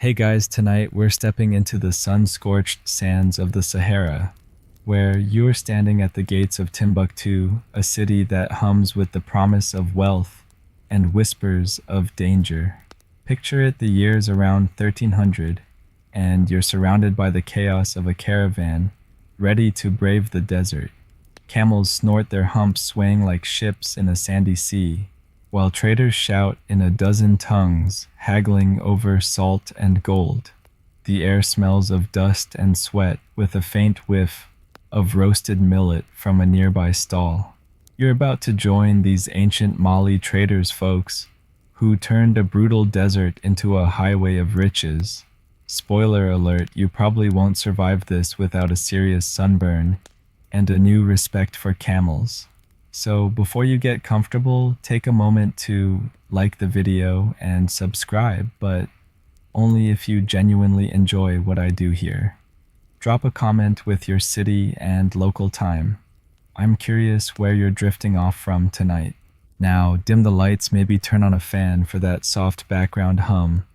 Hey guys, tonight we're stepping into the sun-scorched sands of the Sahara, where you're standing at the gates of Timbuktu, a city that hums with the promise of wealth and whispers of danger. Picture it the years around 1300, and you're surrounded by the chaos of a caravan, ready to brave the desert. Camels snort their humps swaying like ships in a sandy sea, while traders shout in a dozen tongues, haggling over salt and gold. The air smells of dust and sweat with a faint whiff of roasted millet from a nearby stall. You're about to join these ancient Mali traders folks who turned a brutal desert into a highway of riches. Spoiler alert, you probably won't survive this without a serious sunburn and a new respect for camels. So before you get comfortable, take a moment to like the video and subscribe, but only if you genuinely enjoy what I do here. Drop a comment with your city and local time. I'm curious where you're drifting off from tonight. Now, dim the lights, maybe turn on a fan for that soft background hum,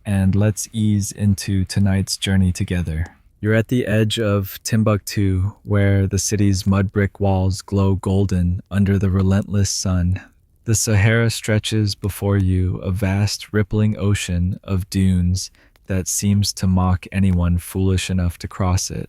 and let's ease into tonight's journey together. You're at the edge of Timbuktu, where the city's mud brick walls glow golden under the relentless sun. The Sahara stretches before you, a vast, rippling ocean of dunes that seems to mock anyone foolish enough to cross it.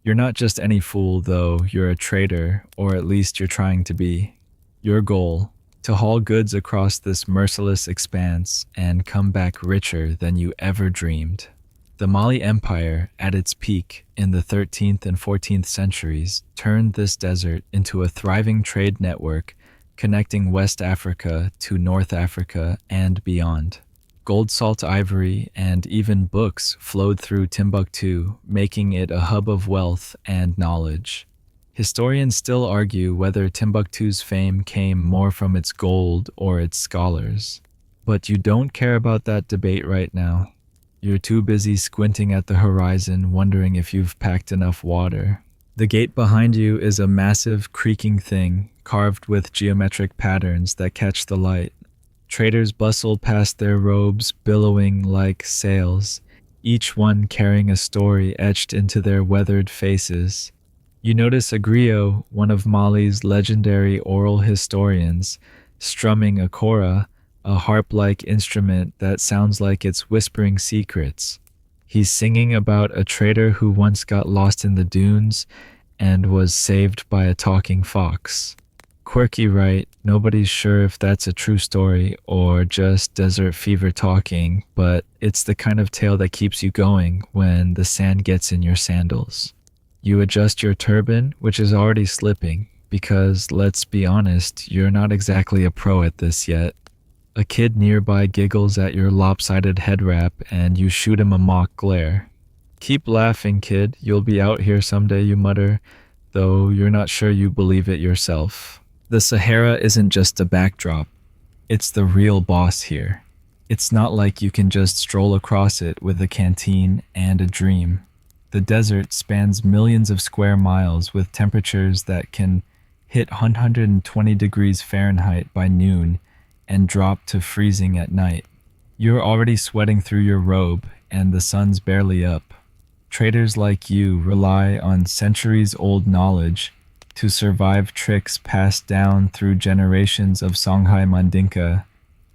You're not just any fool, though. You're a trader, or at least you're trying to be. Your goal: to haul goods across this merciless expanse and come back richer than you ever dreamed. The Mali Empire, at its peak in the 13th and 14th centuries, turned this desert into a thriving trade network connecting West Africa to North Africa and beyond. Gold, salt, ivory, and even books flowed through Timbuktu, making it a hub of wealth and knowledge. Historians still argue whether Timbuktu's fame came more from its gold or its scholars. But you don't care about that debate right now. You're too busy squinting at the horizon, wondering if you've packed enough water. The gate behind you is a massive, creaking thing, carved with geometric patterns that catch the light. Traders bustle past their robes, billowing like sails, each one carrying a story etched into their weathered faces. You notice a griot, one of Mali's legendary oral historians, strumming a kora, a harp-like instrument that sounds like it's whispering secrets. He's singing about a trader who once got lost in the dunes and was saved by a talking fox. Quirky, right? Nobody's sure if that's a true story or just desert fever talking, but it's the kind of tale that keeps you going when the sand gets in your sandals. You adjust your turban, which is already slipping, because let's be honest, you're not exactly a pro at this yet. A kid nearby giggles at your lopsided head wrap and you shoot him a mock glare. "Keep laughing, kid. You'll be out here someday," you mutter, though you're not sure you believe it yourself. The Sahara isn't just a backdrop. It's the real boss here. It's not like you can just stroll across it with a canteen and a dream. The desert spans millions of square miles with temperatures that can hit 120 degrees Fahrenheit by noon and drop to freezing at night. You're already sweating through your robe, and the sun's barely up. Traders like you rely on centuries-old knowledge to survive tricks passed down through generations of Songhai Mandinka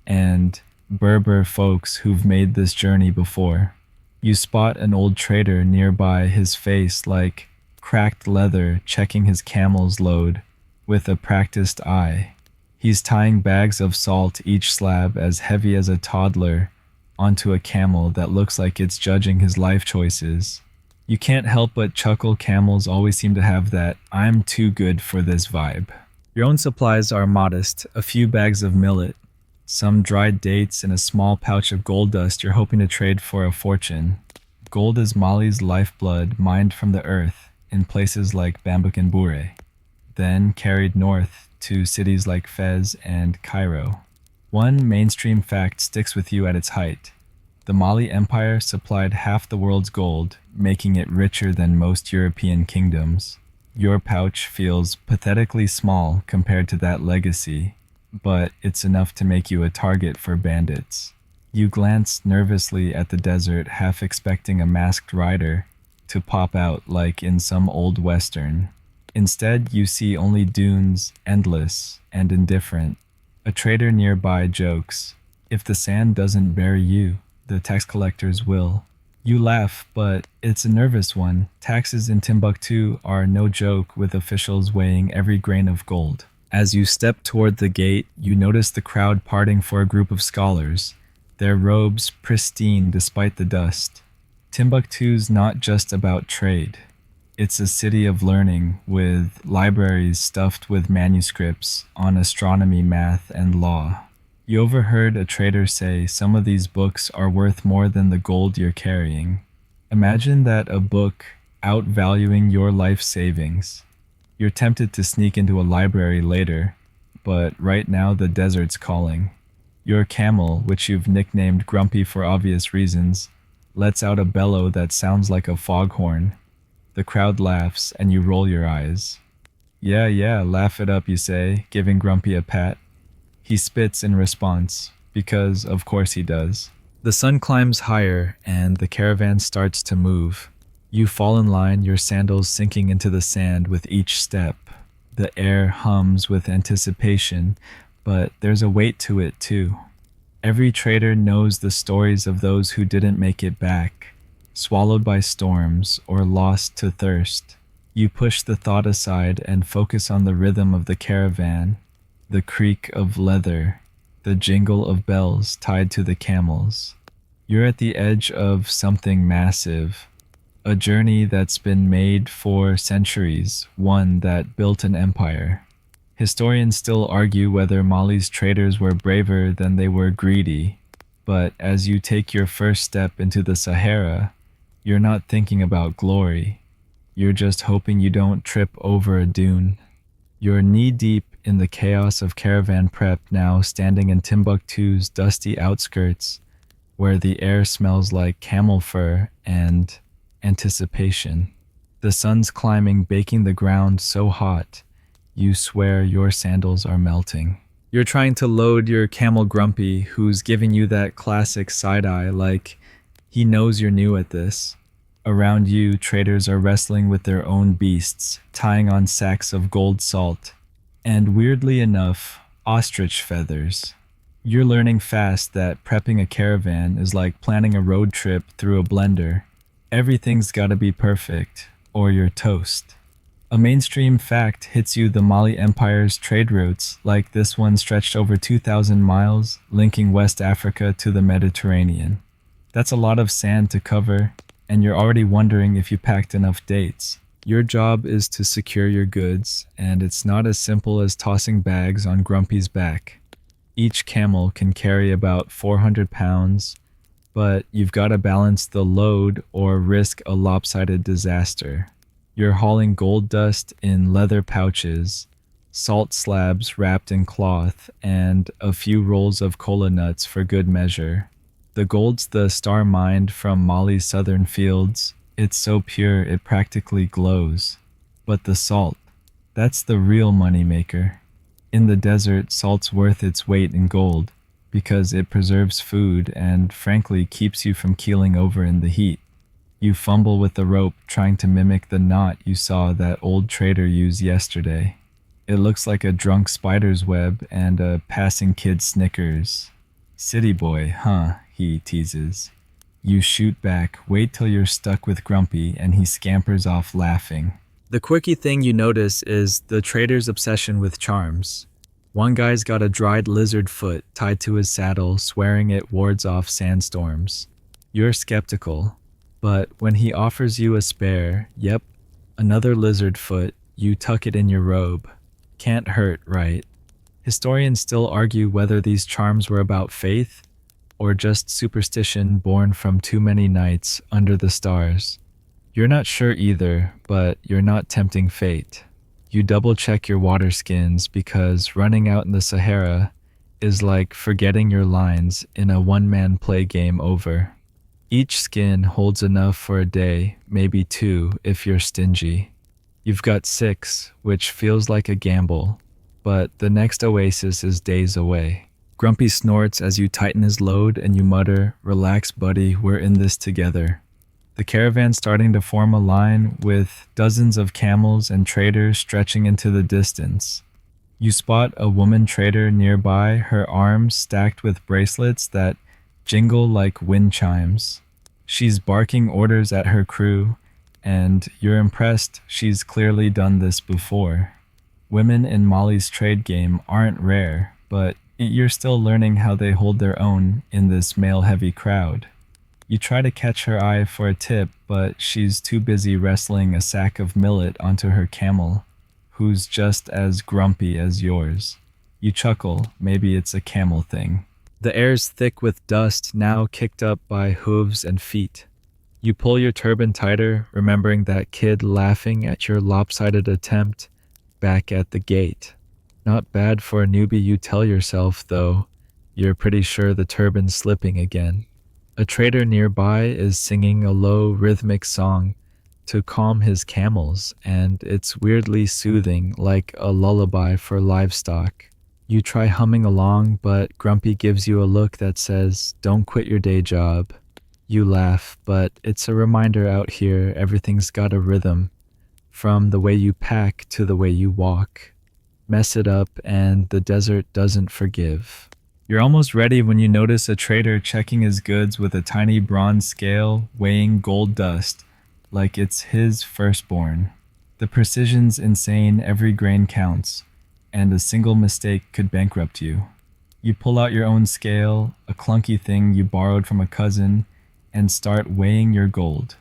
and Berber folks who've made this journey before. You spot an old trader nearby, his face like cracked leather, checking his camel's load with a practiced eye. He's tying bags of salt, each slab as heavy as a toddler, onto a camel that looks like it's judging his life choices. You can't help but chuckle. Camels always seem to have that "I'm too good for this" vibe. Your own supplies are modest: a few bags of millet, some dried dates, and a small pouch of gold dust you're hoping to trade for a fortune. Gold is Mali's lifeblood, mined from the earth in places like Bambouk and Bouré, then carried north to cities like Fez and Cairo. One mainstream fact sticks with you at its height. The Mali Empire supplied half the world's gold, making it richer than most European kingdoms. Your pouch feels pathetically small compared to that legacy, but it's enough to make you a target for bandits. You glance nervously at the desert, half expecting a masked rider to pop out like in some old western. Instead, you see only dunes, endless and indifferent. A trader nearby jokes, "If the sand doesn't bury you, the tax collectors will." You laugh, but it's a nervous one. Taxes in Timbuktu are no joke, with officials weighing every grain of gold. As you step toward the gate, you notice the crowd parting for a group of scholars, their robes pristine despite the dust. Timbuktu's not just about trade. It's a city of learning, with libraries stuffed with manuscripts on astronomy, math, and law. You overheard a trader say some of these books are worth more than the gold you're carrying. Imagine that, a book outvaluing your life savings. You're tempted to sneak into a library later, but right now the desert's calling. Your camel, which you've nicknamed Grumpy for obvious reasons, lets out a bellow that sounds like a foghorn. The crowd laughs, and you roll your eyes. "Yeah, yeah, laugh it up," you say, giving Grumpy a pat. He spits in response, because of course he does. The sun climbs higher, and the caravan starts to move. You fall in line, your sandals sinking into the sand with each step. The air hums with anticipation, but there's a weight to it too. Every trader knows the stories of those who didn't make it back, swallowed by storms or lost to thirst. You push the thought aside and focus on the rhythm of the caravan, the creak of leather, the jingle of bells tied to the camels. You're at the edge of something massive, a journey that's been made for centuries, one that built an empire. Historians still argue whether Mali's traders were braver than they were greedy, but as you take your first step into the Sahara, you're not thinking about glory. You're just hoping you don't trip over a dune. You're knee-deep in the chaos of caravan prep now, standing in Timbuktu's dusty outskirts, where the air smells like camel fur and anticipation. The sun's climbing, baking the ground so hot, you swear your sandals are melting. You're trying to load your camel Grumpy, who's giving you that classic side-eye like he knows you're new at this. Around you, traders are wrestling with their own beasts, tying on sacks of gold salt, and weirdly enough, ostrich feathers. You're learning fast that prepping a caravan is like planning a road trip through a blender. Everything's gotta be perfect, or you're toast. A mainstream fact hits you: the Mali Empire's trade routes, like this one, stretched over 2,000 miles, linking West Africa to the Mediterranean. That's a lot of sand to cover, and you're already wondering if you packed enough dates. Your job is to secure your goods, and it's not as simple as tossing bags on Grumpy's back. Each camel can carry about 400 pounds, but you've got to balance the load or risk a lopsided disaster. You're hauling gold dust in leather pouches, salt slabs wrapped in cloth, and a few rolls of cola nuts for good measure. The gold's the star mined from Mali's southern fields. It's so pure it practically glows. But the salt, that's the real moneymaker. In the desert, salt's worth its weight in gold because it preserves food and, frankly, keeps you from keeling over in the heat. You fumble with the rope, trying to mimic the knot you saw that old trader use yesterday. It looks like a drunk spider's web, and a passing kid snickers. "City boy, huh?" he teases. You shoot back, wait till you're stuck with Grumpy, and he scampers off laughing. The quirky thing you notice is the trader's obsession with charms. One guy's got a dried lizard foot tied to his saddle, swearing it wards off sandstorms. You're skeptical, but when he offers you a spare, yep, another lizard foot, you tuck it in your robe. Can't hurt, right? Historians still argue whether these charms were about faith or just superstition born from too many nights under the stars. You're not sure either, but you're not tempting fate. You double-check your water skins because running out in the Sahara is like forgetting your lines in a one-man play game over. Each skin holds enough for a day, maybe two if you're stingy. You've got 6, which feels like a gamble, but the next oasis is days away. Grumpy snorts as you tighten his load and you mutter, "Relax, buddy, we're in this together." The caravan's starting to form a line with dozens of camels and traders stretching into the distance. You spot a woman trader nearby, her arms stacked with bracelets that jingle like wind chimes. She's barking orders at her crew, and you're impressed she's clearly done this before. Women in Mali's trade game aren't rare, but you're still learning how they hold their own in this male-heavy crowd. You try to catch her eye for a tip, but she's too busy wrestling a sack of millet onto her camel, who's just as grumpy as yours. You chuckle, maybe it's a camel thing. The air's thick with dust, now kicked up by hooves and feet. You pull your turban tighter, remembering that kid laughing at your lopsided attempt back at the gate. Not bad for a newbie, you tell yourself, though. You're pretty sure the turban's slipping again. A trader nearby is singing a low, rhythmic song to calm his camels, and it's weirdly soothing, like a lullaby for livestock. You try humming along, but Grumpy gives you a look that says, "Don't quit your day job." You laugh, but it's a reminder out here everything's got a rhythm, from the way you pack to the way you walk. Mess it up and the desert doesn't forgive. You're almost ready when you notice a trader checking his goods with a tiny bronze scale weighing gold dust, like it's his firstborn. The precision's insane, every grain counts, and a single mistake could bankrupt you. You pull out your own scale, a clunky thing you borrowed from a cousin, and start weighing your gold.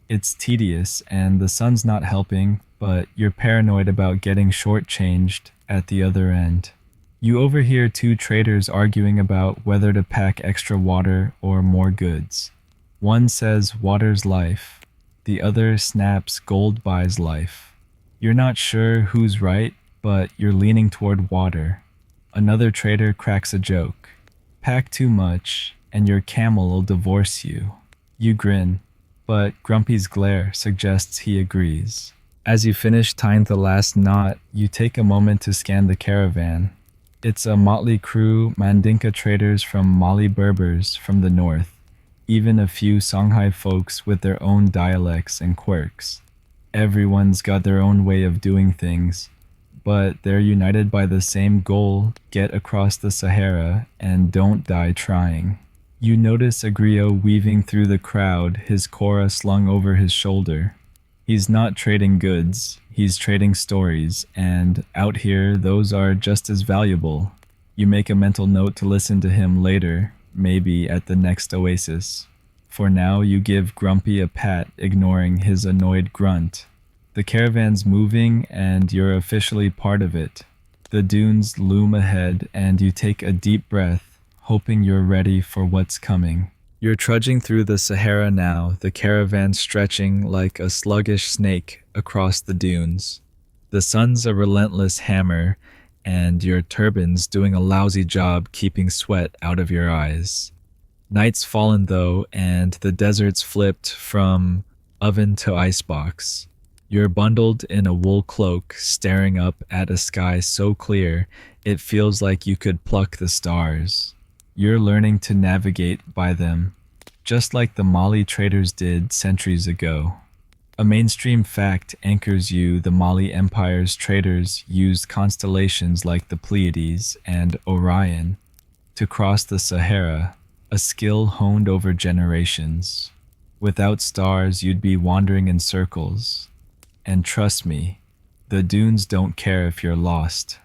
It's tedious and the sun's not helping, but you're paranoid about getting shortchanged at the other end. You overhear two traders arguing about whether to pack extra water or more goods. One says water's life, the other snaps gold buys life. You're not sure who's right, but you're leaning toward water. Another trader cracks a joke. Pack too much and your camel will divorce you. You grin, but Grumpy's glare suggests he agrees. As you finish tying the last knot, you take a moment to scan the caravan. It's a motley crew, Mandinka traders from Mali Berbers from the north, even a few Songhai folks with their own dialects and quirks. Everyone's got their own way of doing things, but they're united by the same goal: get across the Sahara and don't die trying. You notice a griot weaving through the crowd, his kora slung over his shoulder. He's not trading goods, he's trading stories, and out here, those are just as valuable. You make a mental note to listen to him later, maybe at the next oasis. For now, you give Grumpy a pat, ignoring his annoyed grunt. The caravan's moving, and you're officially part of it. The dunes loom ahead, and you take a deep breath, hoping you're ready for what's coming. You're trudging through the Sahara now, the caravan stretching like a sluggish snake across the dunes. The sun's a relentless hammer, and your turban's doing a lousy job keeping sweat out of your eyes. Night's fallen though, and the desert's flipped from oven to icebox. You're bundled in a wool cloak, staring up at a sky so clear, it feels like you could pluck the stars. You're learning to navigate by them, just like the Mali traders did centuries ago. A mainstream fact anchors you: the Mali Empire's traders used constellations like the Pleiades and Orion to cross the Sahara, a skill honed over generations. Without stars, you'd be wandering in circles. And trust me, the dunes don't care if you're lost.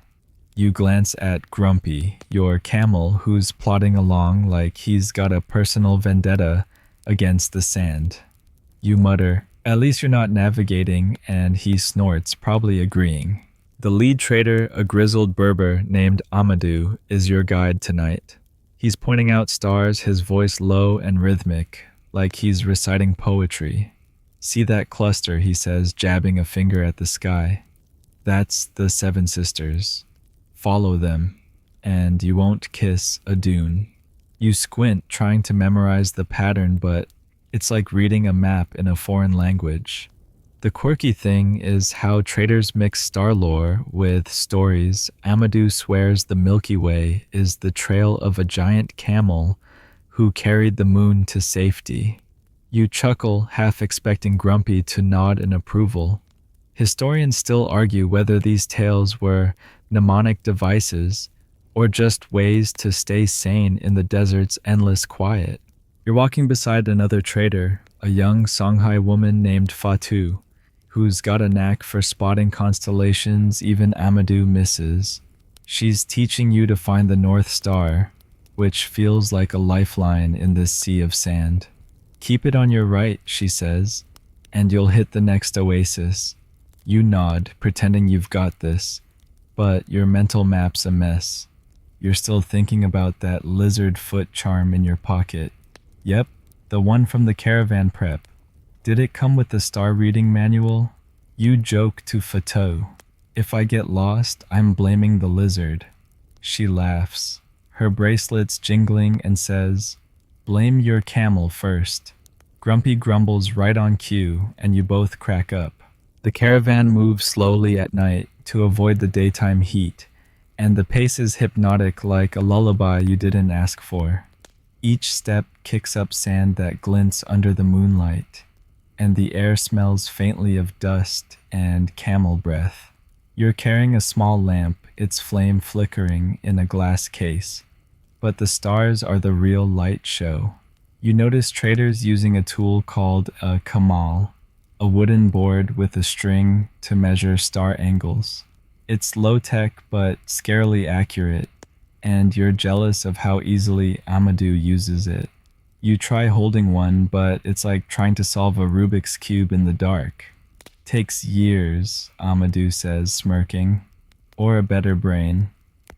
You glance at Grumpy, your camel, who's plodding along like he's got a personal vendetta against the sand. You mutter, "At least you're not navigating," and he snorts, probably agreeing. The lead trader, a grizzled Berber named Amadou, is your guide tonight. He's pointing out stars, his voice low and rhythmic, like he's reciting poetry. "See that cluster," he says, jabbing a finger at the sky. "That's the Seven Sisters. Follow them, and you won't kiss a dune." You squint, trying to memorize the pattern, but it's like reading a map in a foreign language. The quirky thing is how traders mix star lore with stories. Amadou swears the Milky Way is the trail of a giant camel who carried the moon to safety. You chuckle, half expecting Grumpy to nod in approval. Historians still argue whether these tales were mnemonic devices or just ways to stay sane in the desert's endless quiet. You're walking beside another trader, a young Songhai woman named Fatu, who's got a knack for spotting constellations even Amadou misses. She's teaching you to find the North Star, which feels like a lifeline in this sea of sand. Keep it on your right, she says, and you'll hit the next oasis. You nod, pretending you've got this, but your mental map's a mess. You're still thinking about that lizard foot charm in your pocket. Yep, the one from the caravan prep. Did it come with the star reading manual? You joke to Fatou. If I get lost, I'm blaming the lizard. She laughs, her bracelets jingling, and says, "Blame your camel first." Grumpy grumbles right on cue, and you both crack up. The caravan moves slowly at night to avoid the daytime heat, and the pace is hypnotic like a lullaby you didn't ask for. Each step kicks up sand that glints under the moonlight, and the air smells faintly of dust and camel breath. You're carrying a small lamp, its flame flickering in a glass case, but the stars are the real light show. You notice traders using a tool called a kamal, a wooden board with a string to measure star angles. It's low-tech but scarily accurate, and you're jealous of how easily Amadou uses it. You try holding one, but it's like trying to solve a Rubik's Cube in the dark. Takes years, Amadou says, smirking. Or a better brain.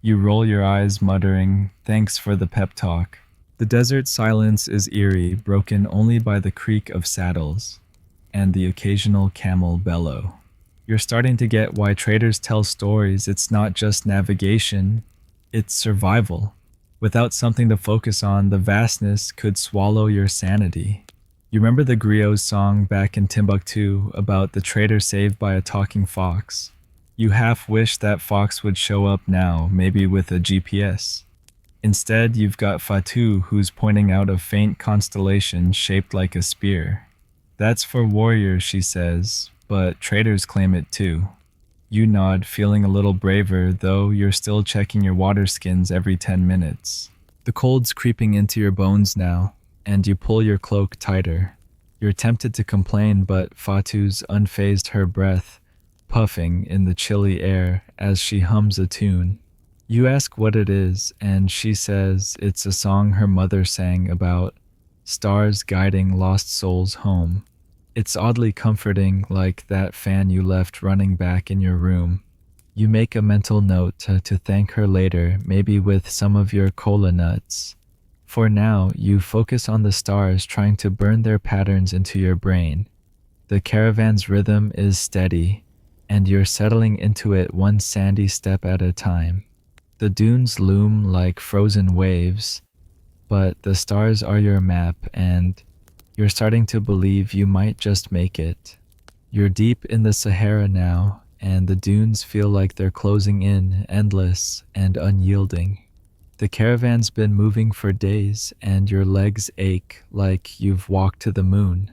You roll your eyes, muttering, "Thanks for the pep talk." The desert silence is eerie, broken only by the creak of saddles and the occasional camel bellow. You're starting to get why traders tell stories. It's not just navigation, it's survival. Without something to focus on, the vastness could swallow your sanity. You remember the griot's song back in Timbuktu about the trader saved by a talking fox? You half wish that fox would show up now, maybe with a GPS. Instead, you've got Fatou who's pointing out a faint constellation shaped like a spear. "That's for warriors," she says, but traders claim it too. You nod, feeling a little braver, though you're still checking your water skins every 10 minutes. The cold's creeping into your bones now, and you pull your cloak tighter. You're tempted to complain, but Fatou's unfazed, her breath puffing in the chilly air as she hums a tune. You ask what it is, and she says it's a song her mother sang about stars guiding lost souls home. It's oddly comforting, like that fan you left running back in your room. You make a mental note to thank her later, maybe with some of your cola nuts. For now, you focus on the stars, trying to burn their patterns into your brain. The caravan's rhythm is steady, and you're settling into it one sandy step at a time. The dunes loom like frozen waves, but the stars are your map, and you're starting to believe you might just make it. You're deep in the Sahara now, and the dunes feel like they're closing in, endless and unyielding. The caravan's been moving for days, and your legs ache like you've walked to the moon.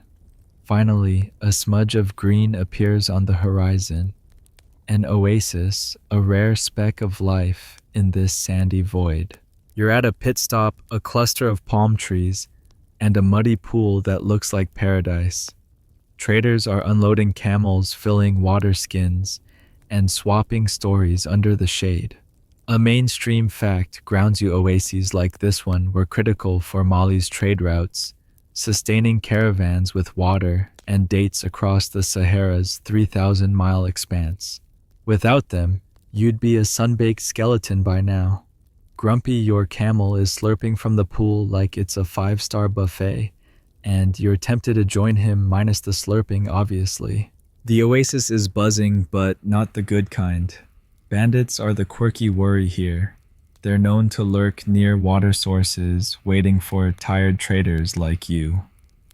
Finally, a smudge of green appears on the horizon. An oasis, a rare speck of life in this sandy void. You're at a pit stop, a cluster of palm trees, and a muddy pool that looks like paradise. Traders are unloading camels, filling water skins, and swapping stories under the shade. A mainstream fact grounds you: oases like this one were critical for Mali's trade routes, sustaining caravans with water and dates across the Sahara's 3,000-mile expanse. Without them, you'd be a sun-baked skeleton by now. Grumpy, your camel, is slurping from the pool like it's a 5-star buffet, and you're tempted to join him, minus the slurping, obviously. The oasis is buzzing, but not the good kind. Bandits are the quirky worry here. They're known to lurk near water sources, waiting for tired traders like you.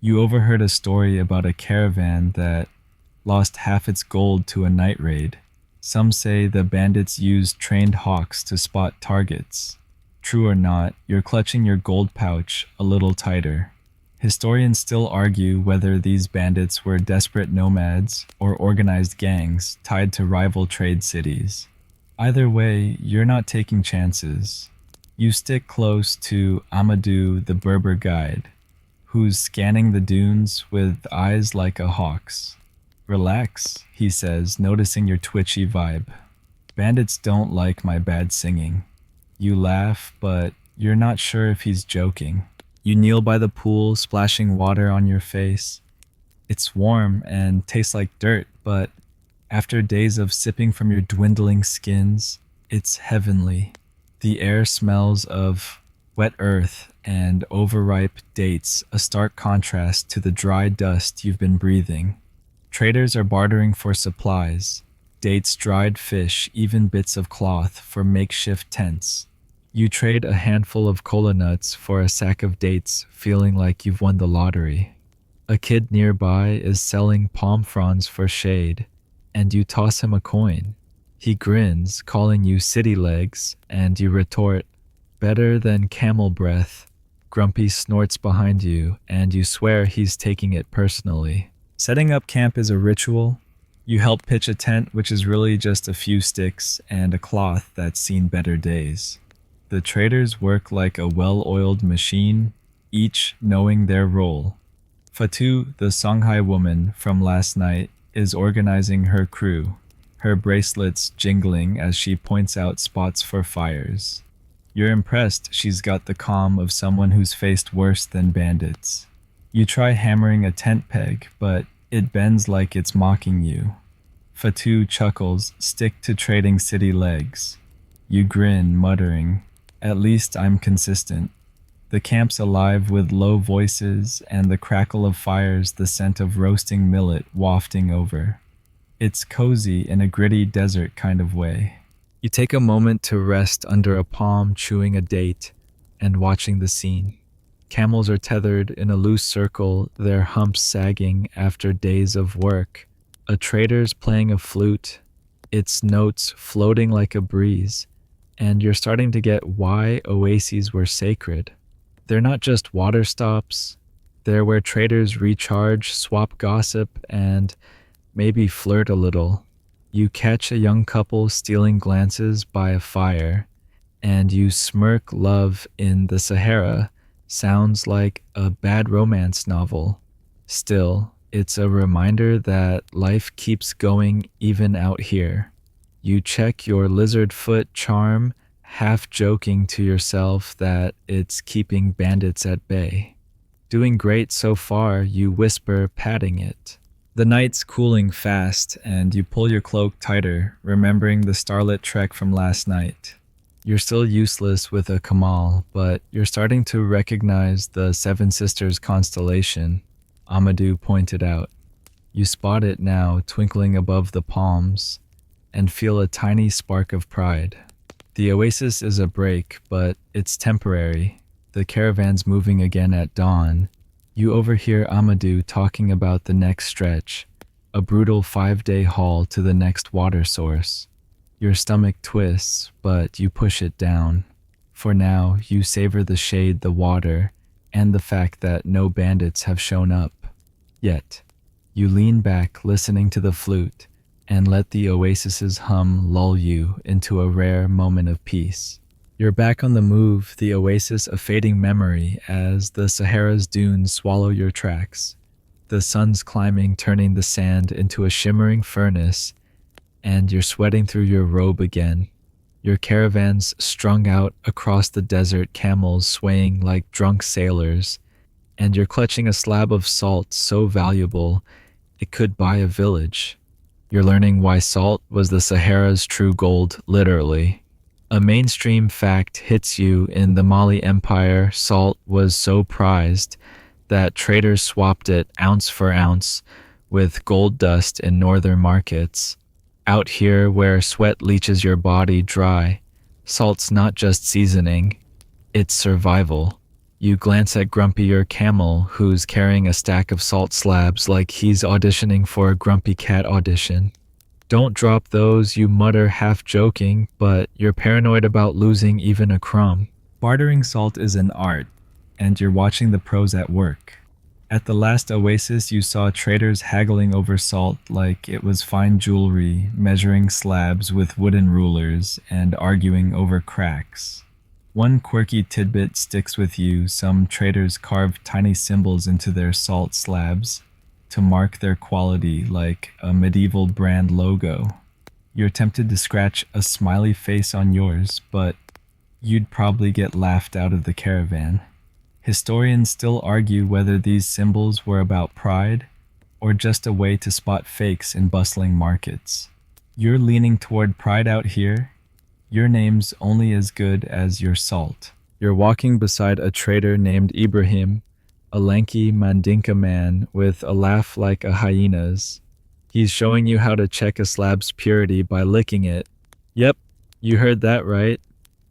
You overheard a story about a caravan that lost half its gold to a night raid. Some say the bandits used trained hawks to spot targets. True or not, you're clutching your gold pouch a little tighter. Historians still argue whether these bandits were desperate nomads or organized gangs tied to rival trade cities. Either way, you're not taking chances. You stick close to Amadou the Berber guide, who's scanning the dunes with eyes like a hawk's. Relax, he says, noticing your twitchy vibe. Bandits don't like my bad singing. You laugh, but you're not sure if he's joking. You kneel by the pool, splashing water on your face. It's warm and tastes like dirt, but after days of sipping from your dwindling skins, it's heavenly. The air smells of wet earth and overripe dates, a stark contrast to the dry dust you've been breathing. Traders are bartering for supplies, dates, dried fish, even bits of cloth for makeshift tents. You trade a handful of cola nuts for a sack of dates, feeling like you've won the lottery. A kid nearby is selling palm fronds for shade, and you toss him a coin. He grins, calling you city legs, and you retort, better than camel breath. Grumpy snorts behind you, and you swear he's taking it personally. Setting up camp is a ritual. You help pitch a tent, which is really just a few sticks and a cloth that's seen better days. The traders work like a well-oiled machine, each knowing their role. Fatou, the Songhai woman from last night, is organizing her crew, her bracelets jingling as she points out spots for fires. You're impressed she's got the calm of someone who's faced worse than bandits. You try hammering a tent peg, but it bends like it's mocking you. Fatou chuckles, stick to trading city legs. You grin, muttering, at least I'm consistent. The camp's alive with low voices and the crackle of fires, the scent of roasting millet wafting over. It's cozy in a gritty desert kind of way. You take a moment to rest under a palm, chewing a date and watching the scene. Camels are tethered in a loose circle, their humps sagging after days of work. A trader's playing a flute, its notes floating like a breeze, and you're starting to get why oases were sacred. They're not just water stops, they're where traders recharge, swap gossip, and maybe flirt a little. You catch a young couple stealing glances by a fire, and you smirk. Love in the Sahara sounds like a bad romance novel. Still, it's a reminder that life keeps going even out here. You check your lizard foot charm, half joking to yourself that it's keeping bandits at bay. Doing great so far, you whisper, patting it. The night's cooling fast, and you pull your cloak tighter, remembering the starlit trek from last night. You're still useless with a Kamal, but you're starting to recognize the Seven Sisters constellation Amadou pointed out. You spot it now, twinkling above the palms, and feel a tiny spark of pride. The oasis is a break, but it's temporary. The caravan's moving again at dawn. You overhear Amadou talking about the next stretch, a brutal 5-day haul to the next water source. Your stomach twists, but you push it down. For now, you savor the shade, the water, and the fact that no bandits have shown up. Yet, you lean back, listening to the flute, and let the oasis's hum lull you into a rare moment of peace. You're back on the move, the oasis a fading memory as the Sahara's dunes swallow your tracks. The sun's climbing, turning the sand into a shimmering furnace, and you're sweating through your robe again. Your caravans strung out across the desert, camels swaying like drunk sailors, and you're clutching a slab of salt so valuable it could buy a village. You're learning why salt was the Sahara's true gold, literally. A mainstream fact hits you: in the Mali Empire, salt was so prized that traders swapped it ounce for ounce with gold dust in northern markets. Out here, where sweat leaches your body dry, salt's not just seasoning, it's survival. You glance at Grumpy your camel, who's carrying a stack of salt slabs like he's auditioning for a Grumpy Cat audition. Don't drop those, you mutter, half joking, but you're paranoid about losing even a crumb. Bartering salt is an art, and you're watching the pros at work. At the last oasis, you saw traders haggling over salt like it was fine jewelry, measuring slabs with wooden rulers, and arguing over cracks. One quirky tidbit sticks with you. Some traders carve tiny symbols into their salt slabs to mark their quality, like a medieval brand logo. You're tempted to scratch a smiley face on yours, but you'd probably get laughed out of the caravan. Historians still argue whether these symbols were about pride or just a way to spot fakes in bustling markets. You're leaning toward pride out here. Your name's only as good as your salt. You're walking beside a trader named Ibrahim, a lanky Mandinka man with a laugh like a hyena's. He's showing you how to check a slab's purity by licking it. Yep, you heard that right.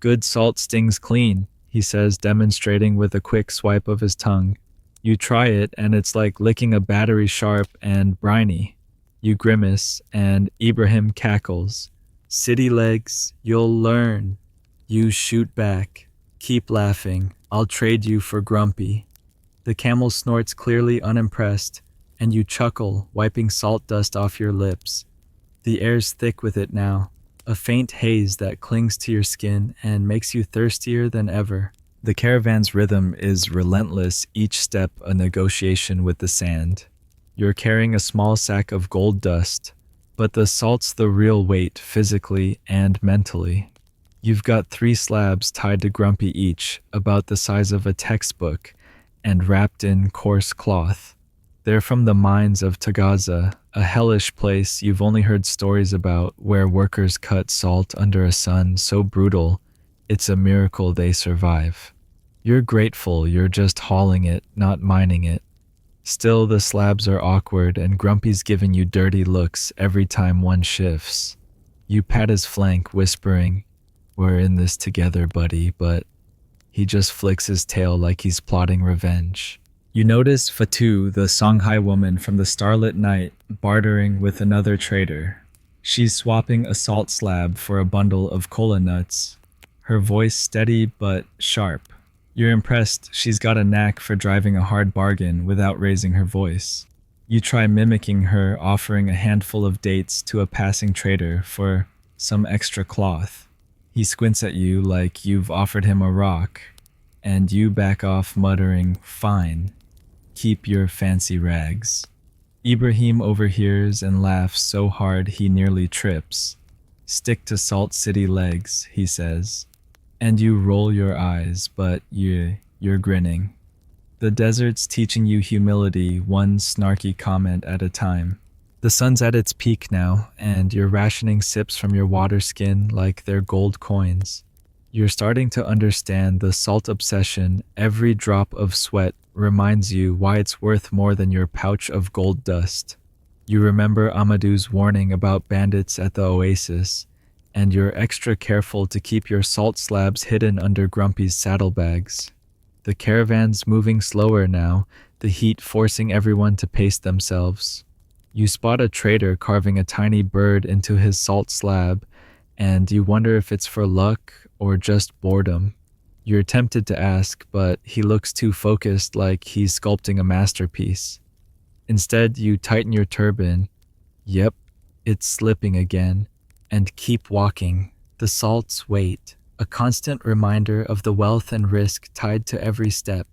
Good salt stings clean, he says, demonstrating with a quick swipe of his tongue. You try it, and it's like licking a battery sharp and briny. You grimace, and Ibrahim cackles. City legs, you'll learn. You shoot back. Keep laughing. I'll trade you for Grumpy. The camel snorts, clearly unimpressed, and you chuckle, wiping salt dust off your lips. The air's thick with it now, a faint haze that clings to your skin and makes you thirstier than ever. The caravan's rhythm is relentless, each step a negotiation with the sand. You're carrying a small sack of gold dust, but the salt's the real weight, physically and mentally. You've got 3 slabs tied to Grumpy each, about the size of a textbook, and wrapped in coarse cloth. They're from the mines of Tagaza, a hellish place you've only heard stories about, where workers cut salt under a sun so brutal, it's a miracle they survive. You're grateful you're just hauling it, not mining it. Still, the slabs are awkward, and Grumpy's giving you dirty looks every time one shifts. You pat his flank, whispering, "We're in this together, buddy," but he just flicks his tail like he's plotting revenge. You notice Fatu, the Songhai woman from the starlit night, bartering with another trader. She's swapping a salt slab for a bundle of kola nuts, her voice steady but sharp. You're impressed she's got a knack for driving a hard bargain without raising her voice. You try mimicking her, offering a handful of dates to a passing trader for some extra cloth. He squints at you like you've offered him a rock, and you back off muttering, "Fine, keep your fancy rags." Ibrahim overhears and laughs so hard he nearly trips. "Stick to Salt City legs," he says. And you roll your eyes, but you're grinning. The desert's teaching you humility, one snarky comment at a time. The sun's at its peak now, and you're rationing sips from your water skin like they're gold coins. You're starting to understand the salt obsession. Every drop of sweat reminds you why it's worth more than your pouch of gold dust. You remember Amadou's warning about bandits at the oasis, and you're extra careful to keep your salt slabs hidden under Grumpy's saddlebags. The caravan's moving slower now, the heat forcing everyone to pace themselves. You spot a trader carving a tiny bird into his salt slab, and you wonder if it's for luck or just boredom. You're tempted to ask, but he looks too focused, like he's sculpting a masterpiece. Instead, you tighten your turban. Yep, it's slipping again. And keep walking. The salt's weight, a constant reminder of the wealth and risk tied to every step.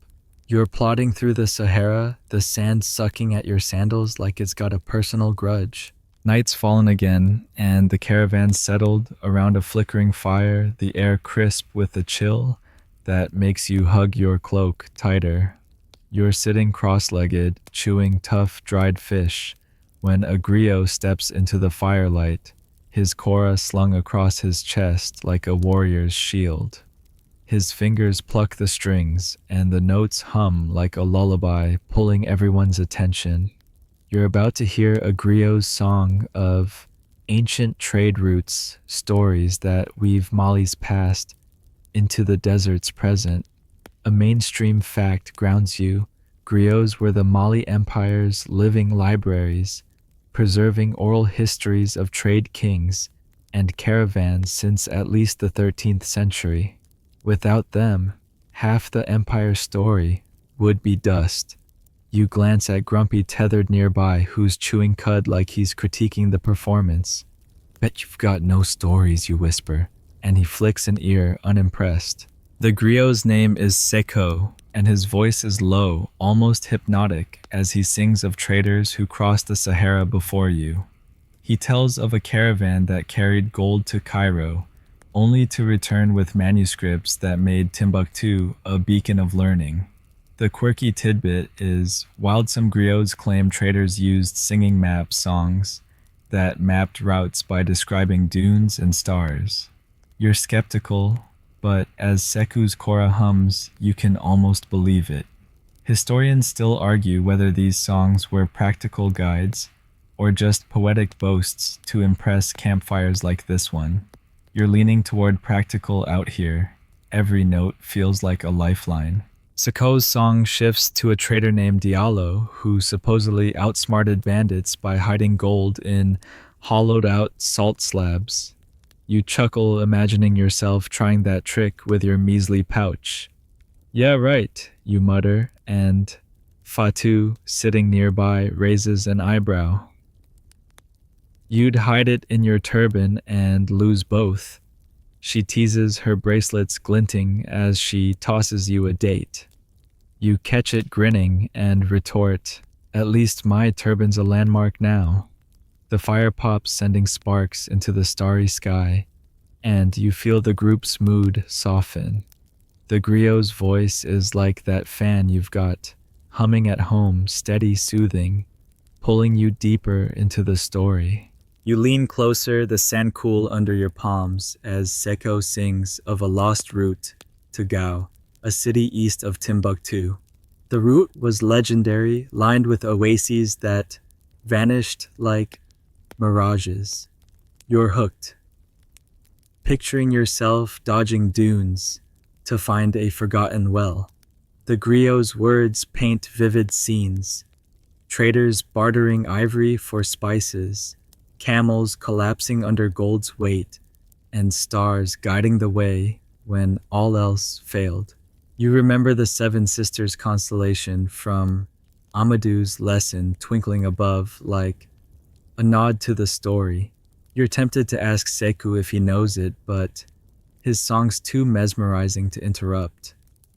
You're plodding through the Sahara, the sand sucking at your sandals like it's got a personal grudge. Night's fallen again, and the caravan's settled around a flickering fire, the air crisp with a chill that makes you hug your cloak tighter. You're sitting cross-legged, chewing tough, dried fish, when a griot steps into the firelight, his kora slung across his chest like a warrior's shield. His fingers pluck the strings, and the notes hum like a lullaby, pulling everyone's attention. You're about to hear a griot's song of ancient trade routes, stories that weave Mali's past into the desert's present. A mainstream fact grounds you. Griots were the Mali Empire's living libraries, preserving oral histories of trade kings and caravans since at least the 13th century. Without them, half the empire's story would be dust. You glance at Grumpy tethered nearby, who's chewing cud like he's critiquing the performance. Bet you've got no stories, you whisper, and he flicks an ear, unimpressed. The griot's name is Seko, and his voice is low, almost hypnotic, as he sings of traders who crossed the Sahara before you. He tells of a caravan that carried gold to Cairo, only to return with manuscripts that made Timbuktu a beacon of learning. The quirky tidbit is, while some griots claim traders used singing map songs that mapped routes by describing dunes and stars. You're skeptical, but as Seku's kora hums, you can almost believe it. Historians still argue whether these songs were practical guides or just poetic boasts to impress campfires like this one. You're leaning toward practical out here. Every note feels like a lifeline. Seko's song shifts to a trader named Diallo, who supposedly outsmarted bandits by hiding gold in hollowed-out salt slabs. You chuckle, imagining yourself trying that trick with your measly pouch. Yeah, right, you mutter, and Fatu, sitting nearby, raises an eyebrow. You'd hide it in your turban and lose both. She teases, her bracelets glinting as she tosses you a date. You catch it grinning and retort, at least my turban's a landmark now. The fire pops, sending sparks into the starry sky, and you feel the group's mood soften. The griot's voice is like that fan you've got, humming at home, steady, soothing, pulling you deeper into the story. You lean closer, the sand cool under your palms, as Seko sings of a lost route to Gao, a city east of Timbuktu. The route was legendary, lined with oases that vanished like mirages. You're hooked, picturing yourself dodging dunes to find a forgotten well. The griot's words paint vivid scenes, traders bartering ivory for spices, camels collapsing under gold's weight, and stars guiding the way when all else failed. You remember the Seven Sisters constellation from Amadou's lesson twinkling above like a nod to the story. You're tempted to ask Seku if he knows it, but his song's too mesmerizing to interrupt.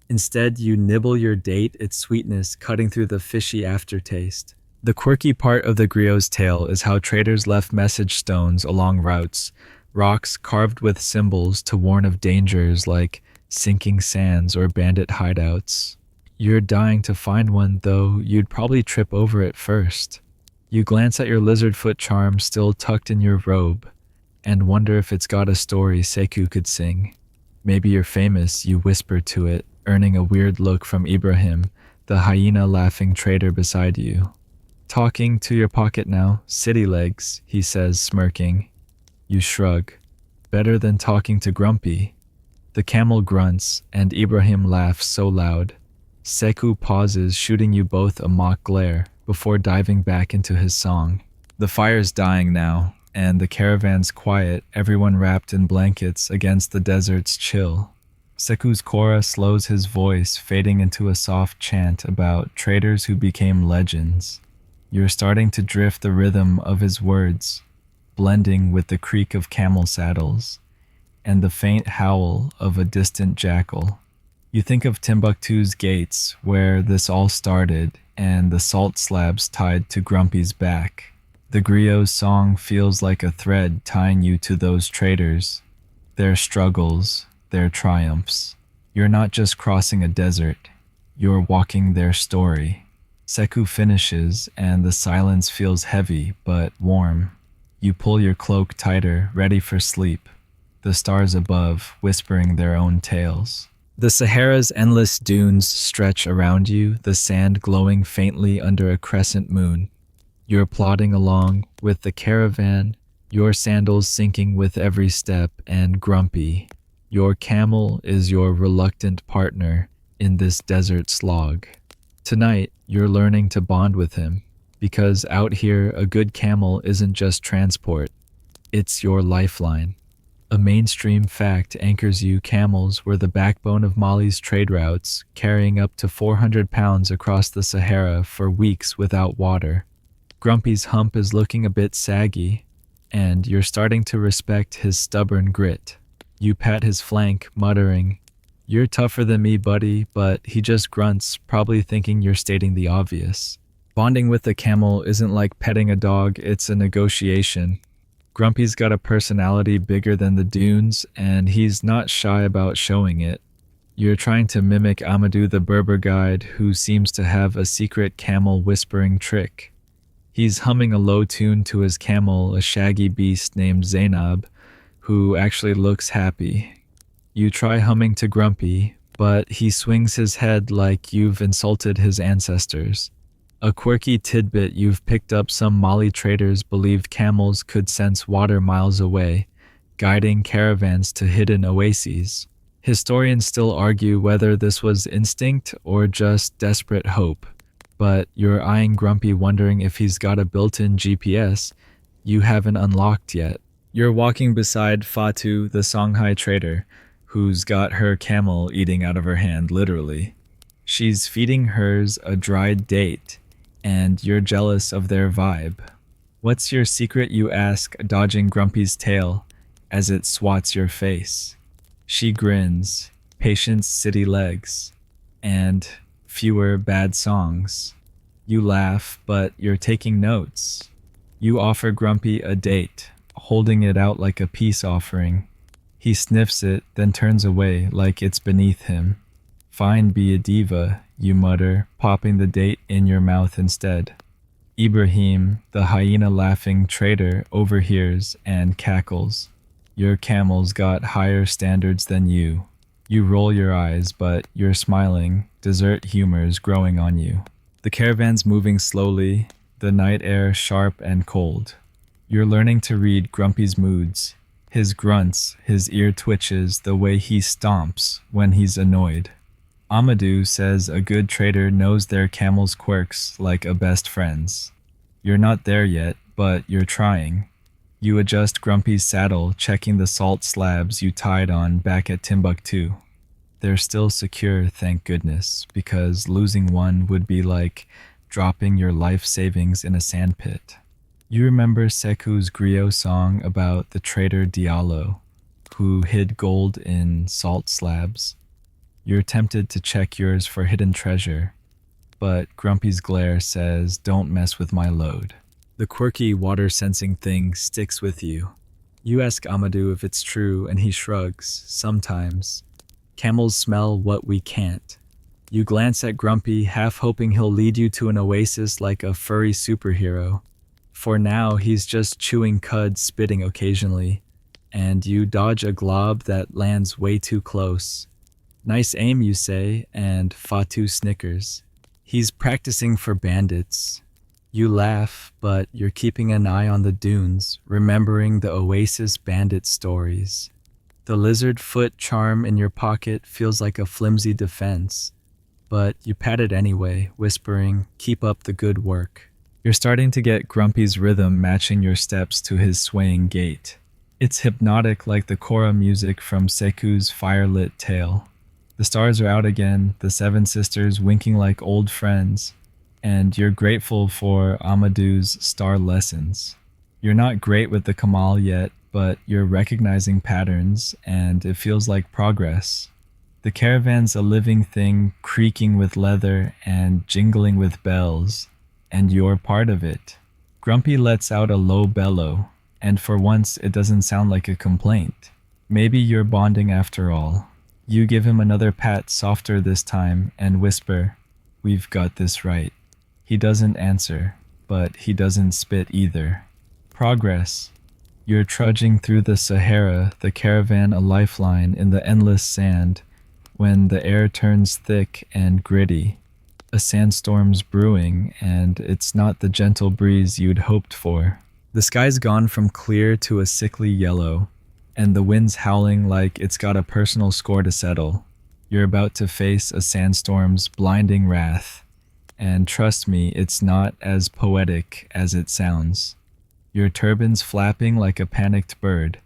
Instead, you nibble your date, its sweetness cutting through the fishy aftertaste. The quirky part of the griot's tale is how traders left message stones along routes, rocks carved with symbols to warn of dangers like sinking sands or bandit hideouts. You're dying to find one, though you'd probably trip over it first. You glance at your lizard foot charm still tucked in your robe and wonder if it's got a story Seku could sing. Maybe you're famous, you whisper to it, earning a weird look from Ibrahim, the hyena-laughing trader beside you. Talking to your pocket now, city legs, he says, smirking. You shrug. Better than talking to Grumpy. The camel grunts, and Ibrahim laughs so loud. Seku pauses, shooting you both a mock glare, before diving back into his song. The fire's dying now, and the caravan's quiet, everyone wrapped in blankets against the desert's chill. Seku's kora slows his voice, fading into a soft chant about traders who became legends. You're starting to drift the rhythm of his words, blending with the creak of camel saddles and the faint howl of a distant jackal. You think of Timbuktu's gates, where this all started, and the salt slabs tied to Grumpy's back. The griot's song feels like a thread tying you to those traders, their struggles, their triumphs. You're not just crossing a desert, you're walking their story. Seku finishes, and the silence feels heavy but warm. You pull your cloak tighter, ready for sleep, the stars above whispering their own tales. The Sahara's endless dunes stretch around you, the sand glowing faintly under a crescent moon. You're plodding along with the caravan, your sandals sinking with every step, and Grumpy, your camel, is your reluctant partner, in this desert slog. Tonight, you're learning to bond with him, because out here, a good camel isn't just transport, it's your lifeline. A mainstream fact anchors you: camels were the backbone of Mali's trade routes, carrying up to 400 pounds across the Sahara for weeks without water. Grumpy's hump is looking a bit saggy, and you're starting to respect his stubborn grit. You pat his flank, muttering, "You're tougher than me, buddy," but he just grunts, probably thinking you're stating the obvious. Bonding with a camel isn't like petting a dog, it's a negotiation. Grumpy's got a personality bigger than the dunes, and he's not shy about showing it. You're trying to mimic Amadou the Berber guide, who seems to have a secret camel whispering trick. He's humming a low tune to his camel, a shaggy beast named Zainab, who actually looks happy. You try humming to Grumpy, but he swings his head like you've insulted his ancestors. A quirky tidbit you've picked up: some Mali traders believed camels could sense water miles away, guiding caravans to hidden oases. Historians still argue whether this was instinct or just desperate hope, but you're eyeing Grumpy, wondering if he's got a built-in GPS you haven't unlocked yet. You're walking beside Fatu, the Songhai trader, who's got her camel eating out of her hand, literally. She's feeding hers a dried date, and you're jealous of their vibe. "What's your secret?" you ask, dodging Grumpy's tail as it swats your face. She grins, "Patience, city legs, and fewer bad songs." You laugh, but you're taking notes. You offer Grumpy a date, holding it out like a peace offering. He sniffs it, then turns away like it's beneath him. "Fine, be a diva," you mutter, popping the date in your mouth instead. Ibrahim, the hyena-laughing trader, overhears and cackles. Your camel's got higher standards than you. You roll your eyes, but you're smiling. Dessert humor's growing on you. The caravan's moving slowly, the night air sharp and cold. You're learning to read Grumpy's moods. His grunts, his ear twitches, the way he stomps when he's annoyed. Amadou says a good trader knows their camel's quirks like a best friend's. You're not there yet, but you're trying. You adjust Grumpy's saddle, checking the salt slabs you tied on back at Timbuktu. They're still secure, thank goodness, because losing one would be like dropping your life savings in a sandpit. You remember Sekou's griot song about the trader Diallo, who hid gold in salt slabs. You're tempted to check yours for hidden treasure, but Grumpy's glare says, "Don't mess with my load." The quirky water-sensing thing sticks with you. You ask Amadou if it's true, and he shrugs. "Sometimes. Camels smell what we can't." You glance at Grumpy, half hoping he'll lead you to an oasis like a furry superhero. For now, he's just chewing cud, spitting occasionally, and you dodge a glob that lands way too close. "Nice aim," you say, and Fatu snickers. He's practicing for bandits. You laugh, but you're keeping an eye on the dunes, remembering the Oasis bandit stories. The lizard foot charm in your pocket feels like a flimsy defense, but you pat it anyway, whispering, "Keep up the good work." You're starting to get Grumpy's rhythm matching your steps to his swaying gait. It's hypnotic, like the kora music from Sekou's firelit tale. The stars are out again, the seven sisters winking like old friends, and you're grateful for Amadou's star lessons. You're not great with the Kamal yet, but you're recognizing patterns, and it feels like progress. The caravan's a living thing, creaking with leather and jingling with bells, and you're part of it. Grumpy lets out a low bellow, and for once it doesn't sound like a complaint. Maybe you're bonding after all. You give him another pat, softer this time, and whisper, "We've got this right." He doesn't answer, but he doesn't spit either. Progress. You're trudging through the Sahara, the caravan a lifeline in the endless sand, when the air turns thick and gritty. A sandstorm's brewing, and it's not the gentle breeze you'd hoped for. The sky's gone from clear to a sickly yellow, and the wind's howling like it's got a personal score to settle. You're about to face a sandstorm's blinding wrath, and trust me, it's not as poetic as it sounds. Your turban's flapping like a panicked bird,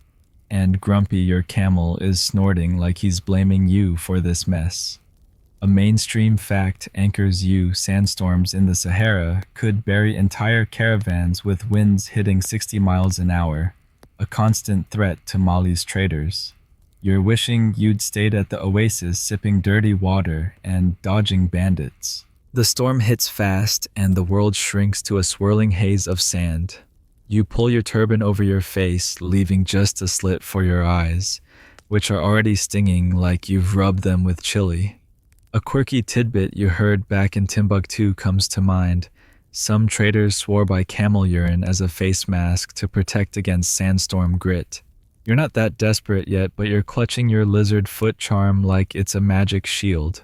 and Grumpy, your camel, is snorting like he's blaming you for this mess. A mainstream fact anchors you: sandstorms in the Sahara could bury entire caravans with winds hitting 60 miles an hour, a constant threat to Mali's traders. You're wishing you'd stayed at the oasis sipping dirty water and dodging bandits. The storm hits fast and the world shrinks to a swirling haze of sand. You pull your turban over your face, leaving just a slit for your eyes, which are already stinging like you've rubbed them with chili. A quirky tidbit you heard back in Timbuktu comes to mind. Some traders swore by camel urine as a face mask to protect against sandstorm grit. You're not that desperate yet, but you're clutching your lizard foot charm like it's a magic shield.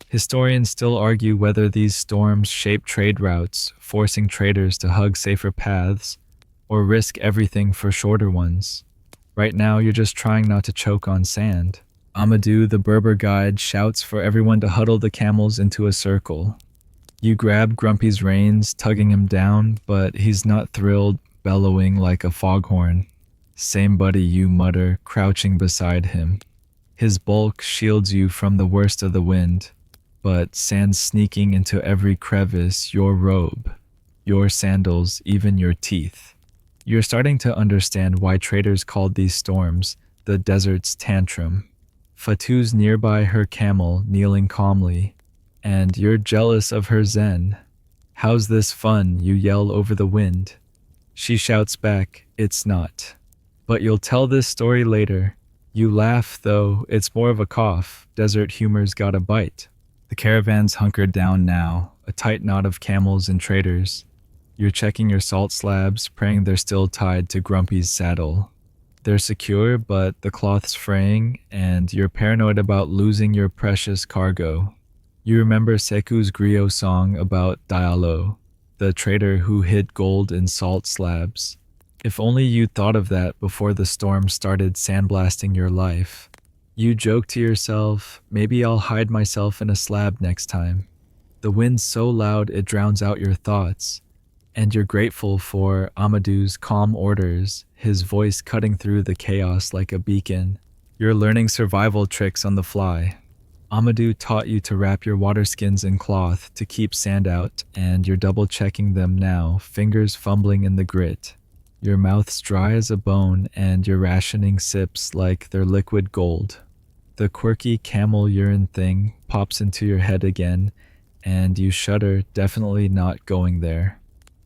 Historians still argue whether these storms shape trade routes, forcing traders to hug safer paths, or risk everything for shorter ones. Right now, you're just trying not to choke on sand. Amadou, the Berber guide, shouts for everyone to huddle the camels into a circle. You grab Grumpy's reins, tugging him down, but he's not thrilled, bellowing like a foghorn. "Same buddy," you mutter, crouching beside him. His bulk shields you from the worst of the wind, but sand's sneaking into every crevice: your robe, your sandals, even your teeth. You're starting to understand why traders called these storms the desert's tantrum. Fatu's nearby, her camel, kneeling calmly, and you're jealous of her zen. "How's this fun?" you yell over the wind. She shouts back, "It's not. But you'll tell this story later." You laugh, though it's more of a cough. Desert humor's got a bite. The caravan's hunkered down now, a tight knot of camels and traders. You're checking your salt slabs, praying they're still tied to Grumpy's saddle. They're secure, but the cloth's fraying, and you're paranoid about losing your precious cargo. You remember Seku's griot song about Diallo, the trader who hid gold in salt slabs. If only you'd thought of that before the storm started sandblasting your life. You joke to yourself, maybe I'll hide myself in a slab next time. The wind's so loud it drowns out your thoughts. And you're grateful for Amadou's calm orders, his voice cutting through the chaos like a beacon. You're learning survival tricks on the fly. Amadou taught you to wrap your water skins in cloth to keep sand out, and you're double-checking them now, fingers fumbling in the grit. Your mouth's dry as a bone, and you're rationing sips like they're liquid gold. The quirky camel urine thing pops into your head again, and you shudder, definitely not going there.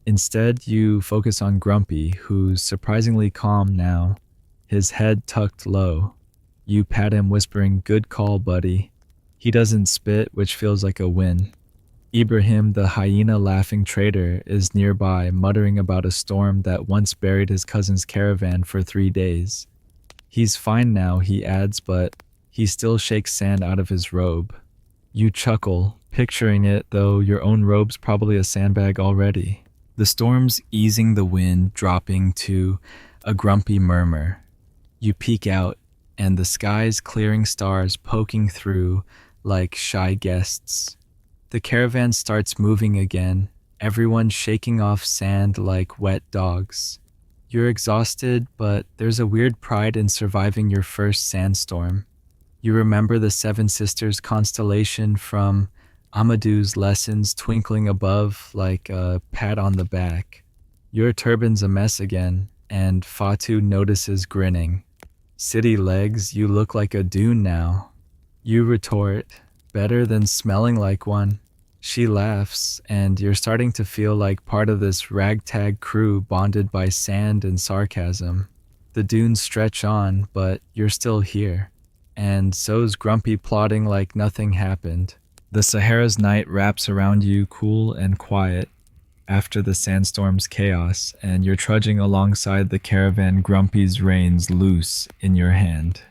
Instead, you focus on Grumpy, who's surprisingly calm now, his head tucked low. You pat him, whispering, "Good call, buddy." He doesn't spit, which feels like a win. Ibrahim, the hyena-laughing trader, is nearby, muttering about a storm that once buried his cousin's caravan for 3 days. He's fine now, he adds, but he still shakes sand out of his robe. You chuckle, picturing it, though your own robe's probably a sandbag already. The storm's easing, the wind dropping to a grumpy murmur. You peek out, and the sky's clearing, stars poking through like shy guests. The caravan starts moving again, everyone shaking off sand like wet dogs. You're exhausted, but there's a weird pride in surviving your first sandstorm. You remember the Seven Sisters constellation from Amadou's lessons, twinkling above like a pat on the back. Your turban's a mess again, and Fatu notices, grinning. "City legs, you look like a dune now." You retort, "Better than smelling like one." She laughs, and you're starting to feel like part of this ragtag crew bonded by sand and sarcasm. The dunes stretch on, but you're still here. And so's Grumpy, plodding like nothing happened. The Sahara's night wraps around you, cool and quiet, after the sandstorm's chaos, and you're trudging alongside the caravan, Grumpy's reins loose in your hand.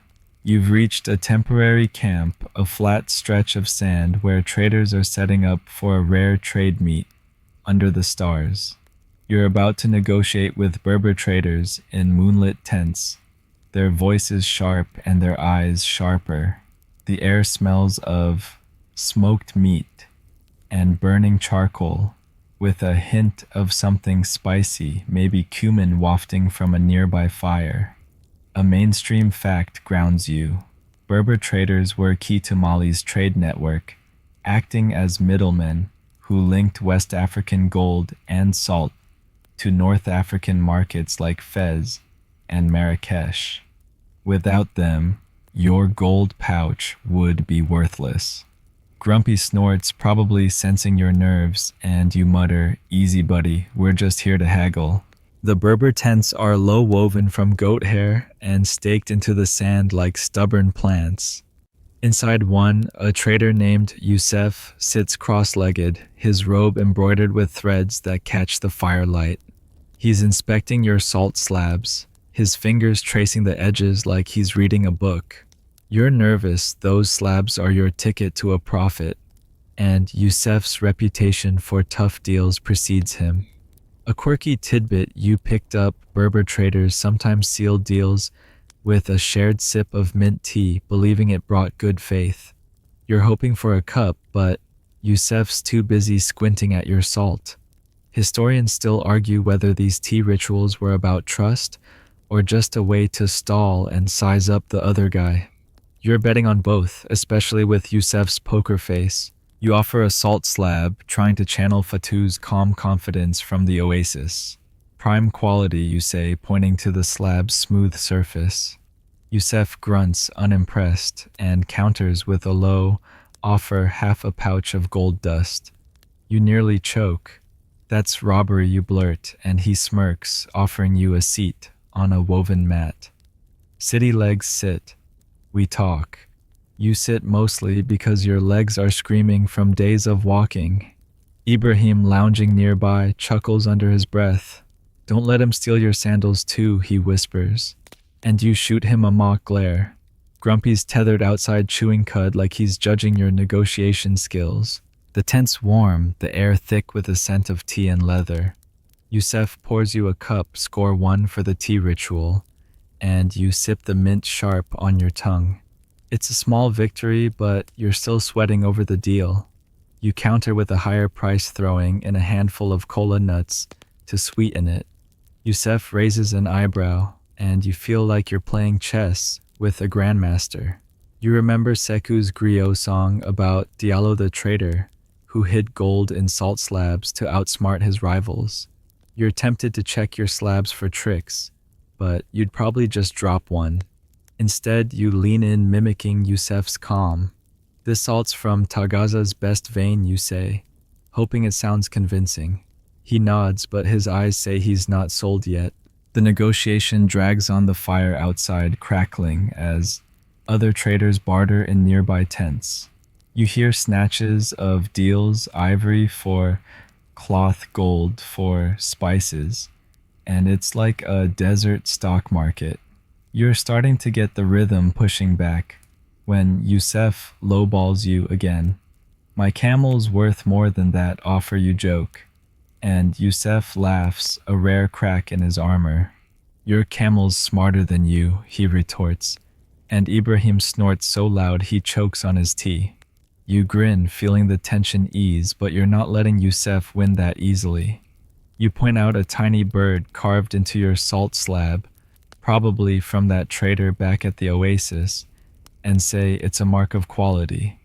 You've reached a temporary camp, a flat stretch of sand where traders are setting up for a rare trade meet under the stars. You're about to negotiate with Berber traders in moonlit tents, their voices sharp and their eyes sharper. The air smells of smoked meat and burning charcoal, with a hint of something spicy, maybe cumin wafting from a nearby fire. A mainstream fact grounds you. Berber traders were key to Mali's trade network, acting as middlemen who linked West African gold and salt to North African markets like Fez and Marrakesh. Without them, your gold pouch would be worthless. Grumpy snorts, probably sensing your nerves, and you mutter, "Easy, buddy, we're just here to haggle." The Berber tents are low woven from goat hair and staked into the sand like stubborn plants. Inside one, a trader named Youssef sits cross-legged, his robe embroidered with threads that catch the firelight. He's inspecting your salt slabs, his fingers tracing the edges like he's reading a book. You're nervous, those slabs are your ticket to a profit, and Youssef's reputation for tough deals precedes him. A quirky tidbit you picked up: Berber traders sometimes sealed deals with a shared sip of mint tea, believing it brought good faith. You're hoping for a cup, but Youssef's too busy squinting at your salt. Historians still argue whether these tea rituals were about trust or just a way to stall and size up the other guy. You're betting on both, especially with Youssef's poker face. You offer a salt slab, trying to channel Fatu's calm confidence from the oasis. "Prime quality," you say, pointing to the slab's smooth surface. Youssef grunts, unimpressed, and counters with a low, "Offer half a pouch of gold dust." You nearly choke. "That's robbery," you blurt, and he smirks, offering you a seat on a woven mat. City legs sit. We talk. You sit mostly because your legs are screaming from days of walking. Ibrahim, lounging nearby, chuckles under his breath. "Don't let him steal your sandals too," he whispers. And you shoot him a mock glare. Grumpy's tethered outside chewing cud like he's judging your negotiation skills. The tent's warm, the air thick with a scent of tea and leather. Youssef pours you a cup, score 1 for the tea ritual, and you sip the mint sharp on your tongue. It's a small victory, but you're still sweating over the deal. You counter with a higher price, throwing in a handful of cola nuts to sweeten it. Youssef raises an eyebrow, and you feel like you're playing chess with a grandmaster. You remember Seku's griot song about Diallo the trader, who hid gold in salt slabs to outsmart his rivals. You're tempted to check your slabs for tricks, but you'd probably just drop one. Instead, you lean in, mimicking Youssef's calm. "This salt's from Tagaza's best vein," you say, hoping it sounds convincing. He nods, but his eyes say he's not sold yet. The negotiation drags on, the fire outside crackling as other traders barter in nearby tents. You hear snatches of deals: ivory for cloth, gold for spices, and it's like a desert stock market. You're starting to get the rhythm pushing back when Youssef lowballs you again. "My camel's worth more than that," offer you joke, and Youssef laughs, a rare crack in his armor. "Your camel's smarter than you," he retorts, and Ibrahim snorts so loud he chokes on his tea. You grin, feeling the tension ease, but you're not letting Youssef win that easily. You point out a tiny bird carved into your salt slab, probably from that trader back at the oasis, and say it's a mark of quality.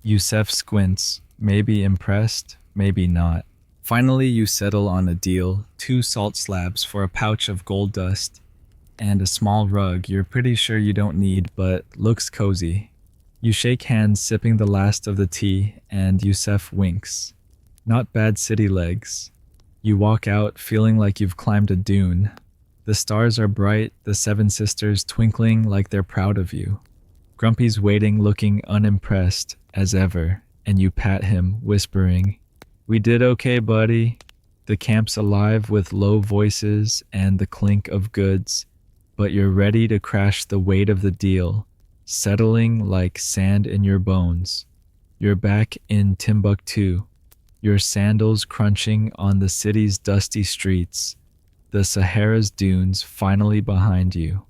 Youssef squints, maybe impressed, maybe not. Finally, you settle on a deal: 2 salt slabs for a pouch of gold dust and a small rug you're pretty sure you don't need but looks cozy. You shake hands, sipping the last of the tea, and Youssef winks. Not bad city legs. You walk out, feeling like you've climbed a dune. The stars are bright, the 7 sisters twinkling like they're proud of you. Grumpy's waiting, looking unimpressed as ever, and you pat him, whispering, "We did okay, buddy." The camp's alive with low voices and the clink of goods, but you're ready to crash the weight of the deal, settling like sand in your bones. You're back in Timbuktu, your sandals crunching on the city's dusty streets, the Sahara's dunes finally behind you.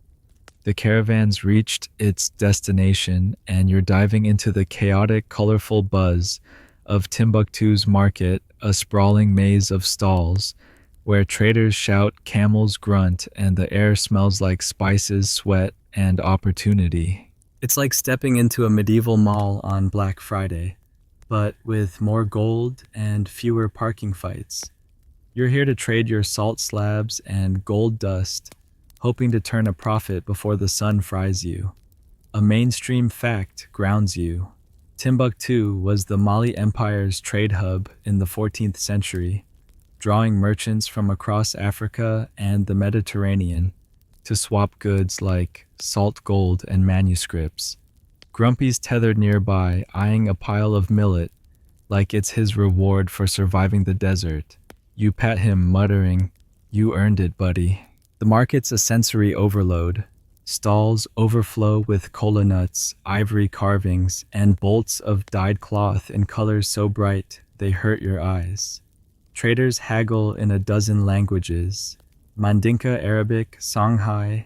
The caravan's reached its destination, and you're diving into the chaotic, colorful buzz of Timbuktu's market, a sprawling maze of stalls where traders shout, camels grunt, and the air smells like spices, sweat, and opportunity. It's like stepping into a medieval mall on Black Friday, but with more gold and fewer parking fights. You're here to trade your salt slabs and gold dust, hoping to turn a profit before the sun fries you. A mainstream fact grounds you. Timbuktu was the Mali Empire's trade hub in the 14th century, drawing merchants from across Africa and the Mediterranean to swap goods like salt gold and manuscripts. Grumpy's tethered nearby, eyeing a pile of millet like it's his reward for surviving the desert. You pat him, muttering, "You earned it, buddy." The market's a sensory overload. Stalls overflow with kola nuts, ivory carvings, and bolts of dyed cloth in colors so bright they hurt your eyes. Traders haggle in a dozen languages, Mandinka Arabic, Songhai,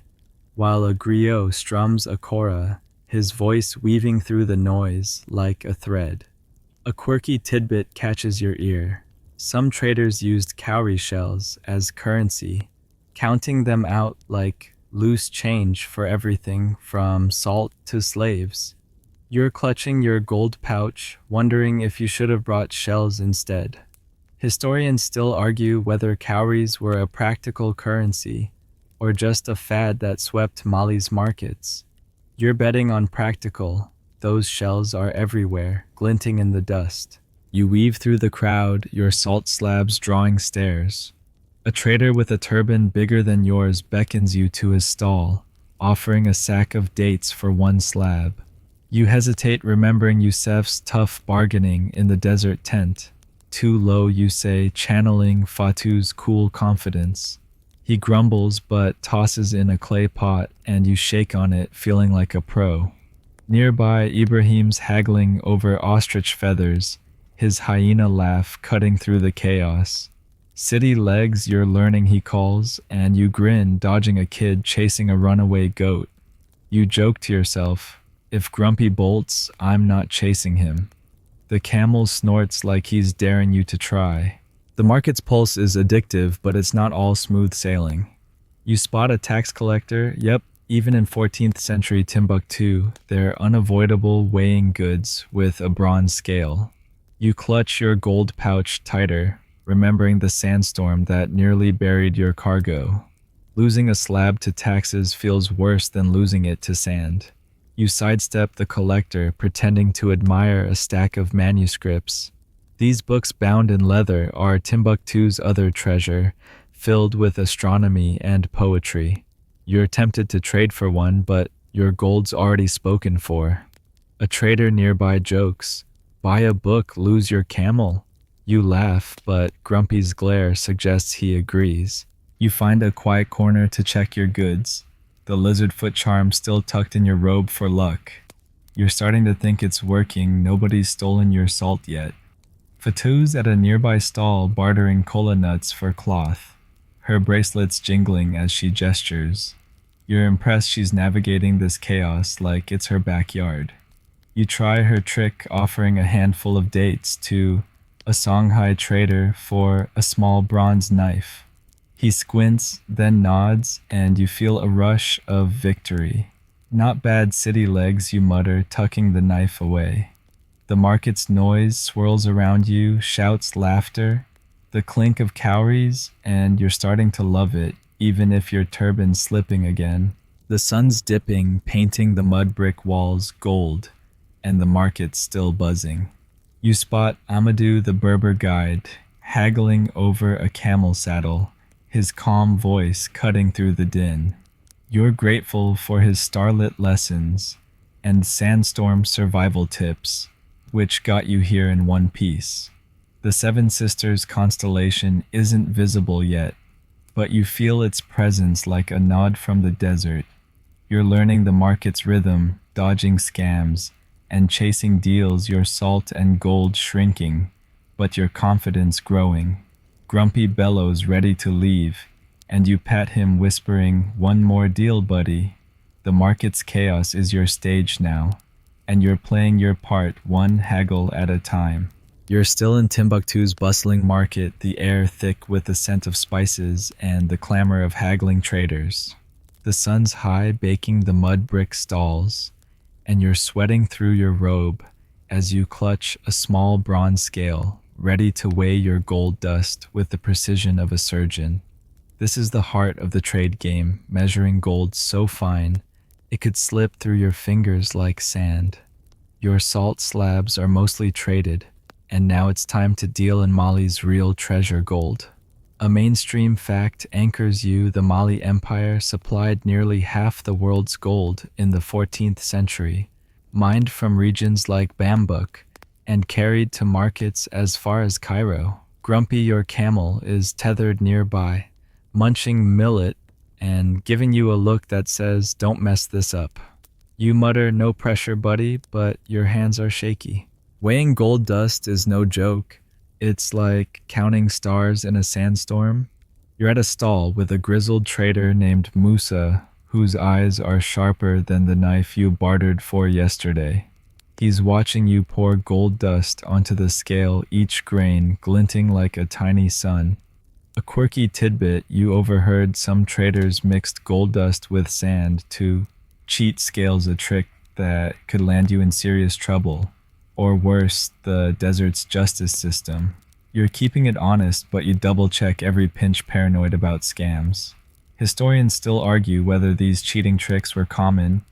while a griot strums a kora, his voice weaving through the noise like a thread. A quirky tidbit catches your ear. Some traders used cowrie shells as currency, counting them out like loose change for everything from salt to slaves. You're clutching your gold pouch, wondering if you should have brought shells instead. Historians still argue whether cowries were a practical currency or just a fad that swept Mali's markets. You're betting on practical. Those shells are everywhere, glinting in the dust. You weave through the crowd, your salt slabs drawing stares. A trader with a turban bigger than yours beckons you to his stall, offering a sack of dates for one slab. You hesitate, remembering Yusef's tough bargaining in the desert tent. Too low, you say, channeling Fatu's cool confidence. He grumbles but tosses in a clay pot, and you shake on it, feeling like a pro. Nearby, Ibrahim's haggling over ostrich feathers, his hyena laugh cutting through the chaos. City legs, you're learning, he calls, and you grin, dodging a kid chasing a runaway goat. You joke to yourself, if Grumpy bolts, I'm not chasing him. The camel snorts like he's daring you to try. The market's pulse is addictive, but it's not all smooth sailing. You spot a tax collector. Yep, even in 14th century Timbuktu, they're unavoidable, weighing goods with a bronze scale. You clutch your gold pouch tighter, remembering the sandstorm that nearly buried your cargo. Losing a slab to taxes feels worse than losing it to sand. You sidestep the collector, pretending to admire a stack of manuscripts. These books bound in leather are Timbuktu's other treasure, filled with astronomy and poetry. You're tempted to trade for one, but your gold's already spoken for. A trader nearby jokes, "Buy a book, lose your camel." You laugh, but Grumpy's glare suggests he agrees. You find a quiet corner to check your goods, the lizard foot charm still tucked in your robe for luck. You're starting to think it's working, nobody's stolen your salt yet. Fatu's at a nearby stall bartering kola nuts for cloth, her bracelets jingling as she gestures. You're impressed she's navigating this chaos like it's her backyard. You try her trick, offering a handful of dates to a Songhai trader for a small bronze knife. He squints, then nods, and you feel a rush of victory. "Not bad, city legs," you mutter, tucking the knife away. The market's noise swirls around you, shouts, laughter, the clink of cowries, and you're starting to love it, even if your turban's slipping again. The sun's dipping, painting the mud brick walls gold, and the market's still buzzing. You spot Amadou the Berber guide, haggling over a camel saddle, his calm voice cutting through the din. You're grateful for his starlit lessons and sandstorm survival tips, which got you here in one piece. The Seven Sisters constellation isn't visible yet, but you feel its presence like a nod from the desert. You're learning the market's rhythm, dodging scams, and chasing deals, your salt and gold shrinking, but your confidence growing. Grumpy bellows ready to leave, and you pat him, whispering, "One more deal, buddy." The market's chaos is your stage now, and you're playing your part one haggle at a time. You're still in Timbuktu's bustling market, the air thick with the scent of spices and the clamor of haggling traders. The sun's high, baking the mud brick stalls, and you're sweating through your robe as you clutch a small bronze scale, ready to weigh your gold dust with the precision of a surgeon. This is the heart of the trade game, measuring gold so fine it could slip through your fingers like sand. Your salt slabs are mostly traded, and now it's time to deal in Mali's real treasure gold. A mainstream fact anchors you: the Mali Empire supplied nearly half the world's gold in the 14th century, mined from regions like Bambuk and carried to markets as far as Cairo. Grumpy, your camel, is tethered nearby, munching millet and giving you a look that says, "Don't mess this up." You mutter, "No pressure, buddy," but your hands are shaky. Weighing gold dust is no joke. It's like counting stars in a sandstorm. You're at a stall with a grizzled trader named Musa, whose eyes are sharper than the knife you bartered for yesterday. He's watching you pour gold dust onto the scale, each grain glinting like a tiny sun. A quirky tidbit: you overheard some traders mixed gold dust with sand to cheat scales, a trick that could land you in serious trouble. Or worse, the desert's justice system. You're keeping it honest, but you double-check every pinch, paranoid about scams. Historians still argue whether these cheating tricks were common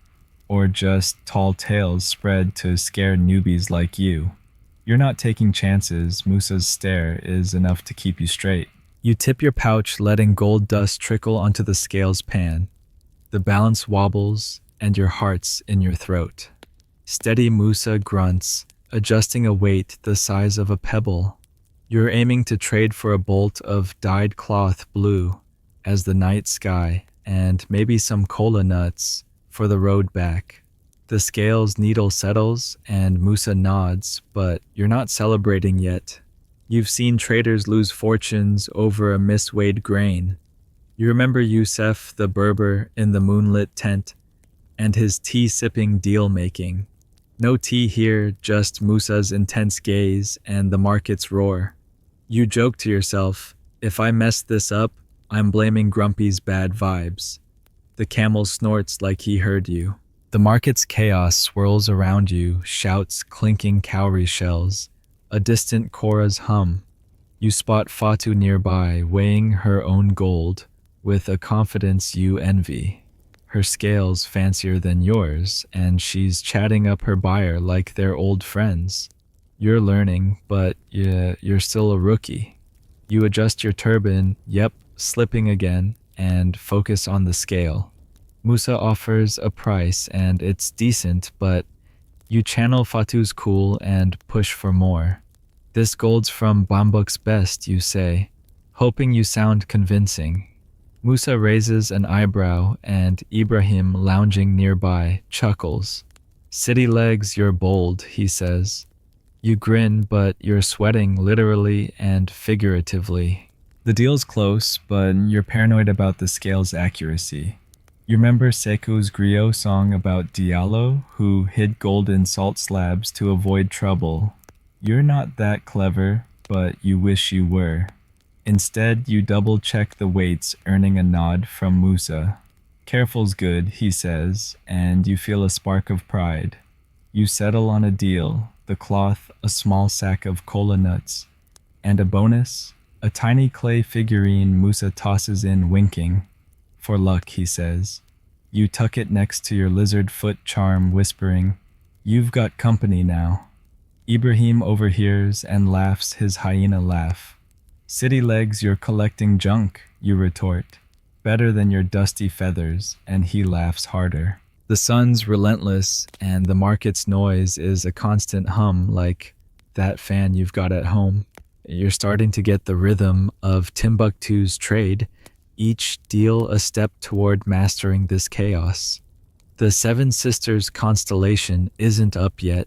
or just tall tales spread to scare newbies like you. You're not taking chances. Musa's stare is enough to keep you straight. You tip your pouch, letting gold dust trickle onto the scales pan. The balance wobbles, and your heart's in your throat. Steady, Musa grunts, adjusting a weight the size of a pebble. You're aiming to trade for a bolt of dyed cloth blue as the night sky, and maybe some cola nuts for the road back. The scale's needle settles, and Musa nods, but you're not celebrating yet. You've seen traders lose fortunes over a misweighed grain. You remember Youssef the Berber in the moonlit tent and his tea-sipping deal-making. No tea here, just Musa's intense gaze and the market's roar. You joke to yourself, "If I mess this up, I'm blaming Grumpy's bad vibes." The camel snorts like he heard you. The market's chaos swirls around you, shouts, clinking cowrie shells, a distant chora's hum. You spot Fatu nearby, weighing her own gold with a confidence you envy. Her scale's fancier than yours, and she's chatting up her buyer like they're old friends. You're learning, but you're still a rookie. You adjust your turban, slipping again, and focus on the scale. Musa offers a price, and it's decent, but you channel Fatu's cool and push for more. "This gold's from Bambuk's best," you say, hoping you sound convincing. Musa raises an eyebrow, and Ibrahim, lounging nearby, chuckles. "City legs, you're bold," he says. You grin, but you're sweating literally and figuratively. The deal's close, but you're paranoid about the scale's accuracy. You remember Sekou's griot song about Diallo, who hid gold in salt slabs to avoid trouble. You're not that clever, but you wish you were. Instead, you double-check the weights, earning a nod from Musa. "Careful's good," he says, and you feel a spark of pride. You settle on a deal: the cloth, a small sack of cola nuts, and a bonus, a tiny clay figurine Musa tosses in, winking. "For luck," he says. You tuck it next to your lizard foot charm, whispering, "You've got company now." Ibrahim overhears and laughs his hyena laugh. "City legs, you're collecting junk," you retort. "Better than your dusty feathers," and he laughs harder. The sun's relentless, and the market's noise is a constant hum, like that fan you've got at home. You're starting to get the rhythm of Timbuktu's trade, each deal a step toward mastering this chaos. The Seven Sisters constellation isn't up yet,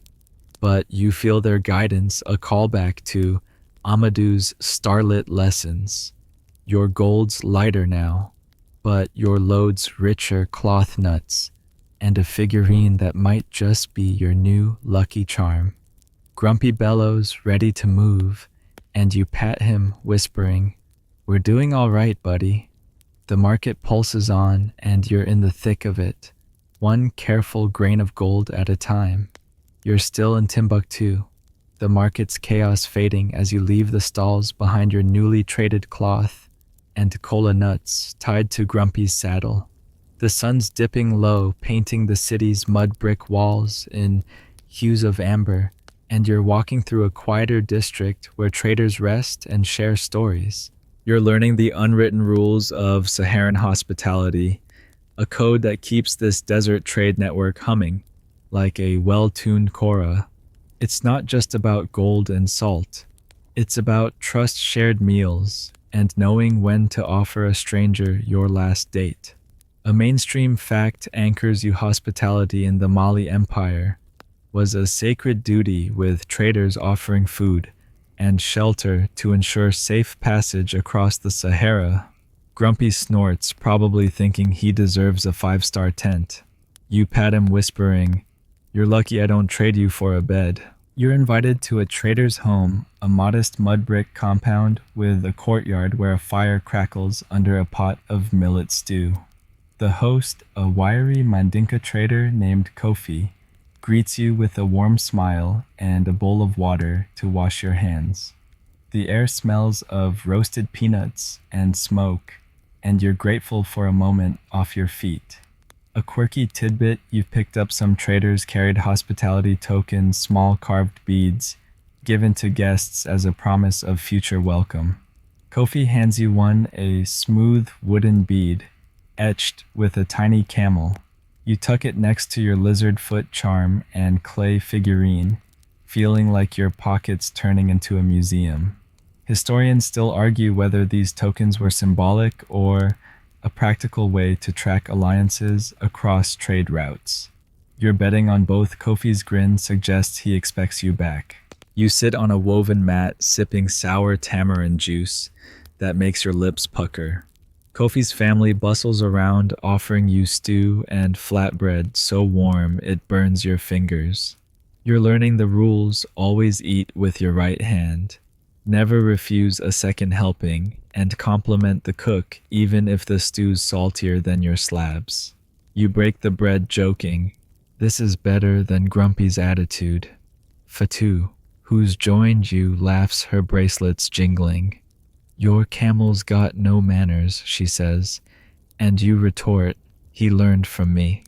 but you feel their guidance, a callback to Amadou's starlit lessons. Your gold's lighter now, but your load's richer cloth nuts, and a figurine that might just be your new lucky charm. Grumpy bellows, ready to move, and you pat him, whispering, "We're doing all right, buddy." The market pulses on, and you're in the thick of it, one careful grain of gold at a time. You're still in Timbuktu, the market's chaos fading as you leave the stalls behind your newly traded cloth and cola nuts tied to Grumpy's saddle. The sun's dipping low, painting the city's mud brick walls in hues of amber, and you're walking through a quieter district where traders rest and share stories. You're learning the unwritten rules of Saharan hospitality, a code that keeps this desert trade network humming like a well-tuned kora. It's not just about gold and salt. It's about trust shared meals and knowing when to offer a stranger your last date. A mainstream fact anchors you hospitality in the Mali Empire was a sacred duty, with traders offering food and shelter to ensure safe passage across the Sahara. Grumpy snorts, probably thinking he deserves a 5-star tent. You pat him, whispering, "You're lucky I don't trade you for a bed." You're invited to a trader's home, a modest mud brick compound with a courtyard where a fire crackles under a pot of millet stew. The host, a wiry Mandinka trader named Kofi, greets you with a warm smile and a bowl of water to wash your hands. The air smells of roasted peanuts and smoke, and you're grateful for a moment off your feet. A quirky tidbit: you've picked up some traders carried hospitality tokens, small carved beads, given to guests as a promise of future welcome. Kofi hands you one, a smooth wooden bead, etched with a tiny camel. You tuck it next to your lizard foot charm and clay figurine, feeling like your pocket's turning into a museum. Historians still argue whether these tokens were symbolic or a practical way to track alliances across trade routes. You're betting on both. Kofi's grin suggests he expects you back. You sit on a woven mat, sipping sour tamarind juice that makes your lips pucker. Kofi's family bustles around, offering you stew and flatbread so warm it burns your fingers. You're learning the rules: always eat with your right hand, never refuse a second helping, and compliment the cook even if the stew's saltier than your slabs. You break the bread, joking, "This is better than Grumpy's attitude." Fatou, who's joined you, laughs, her bracelets jingling. "Your camel's got no manners," she says, and you retort, "He learned from me."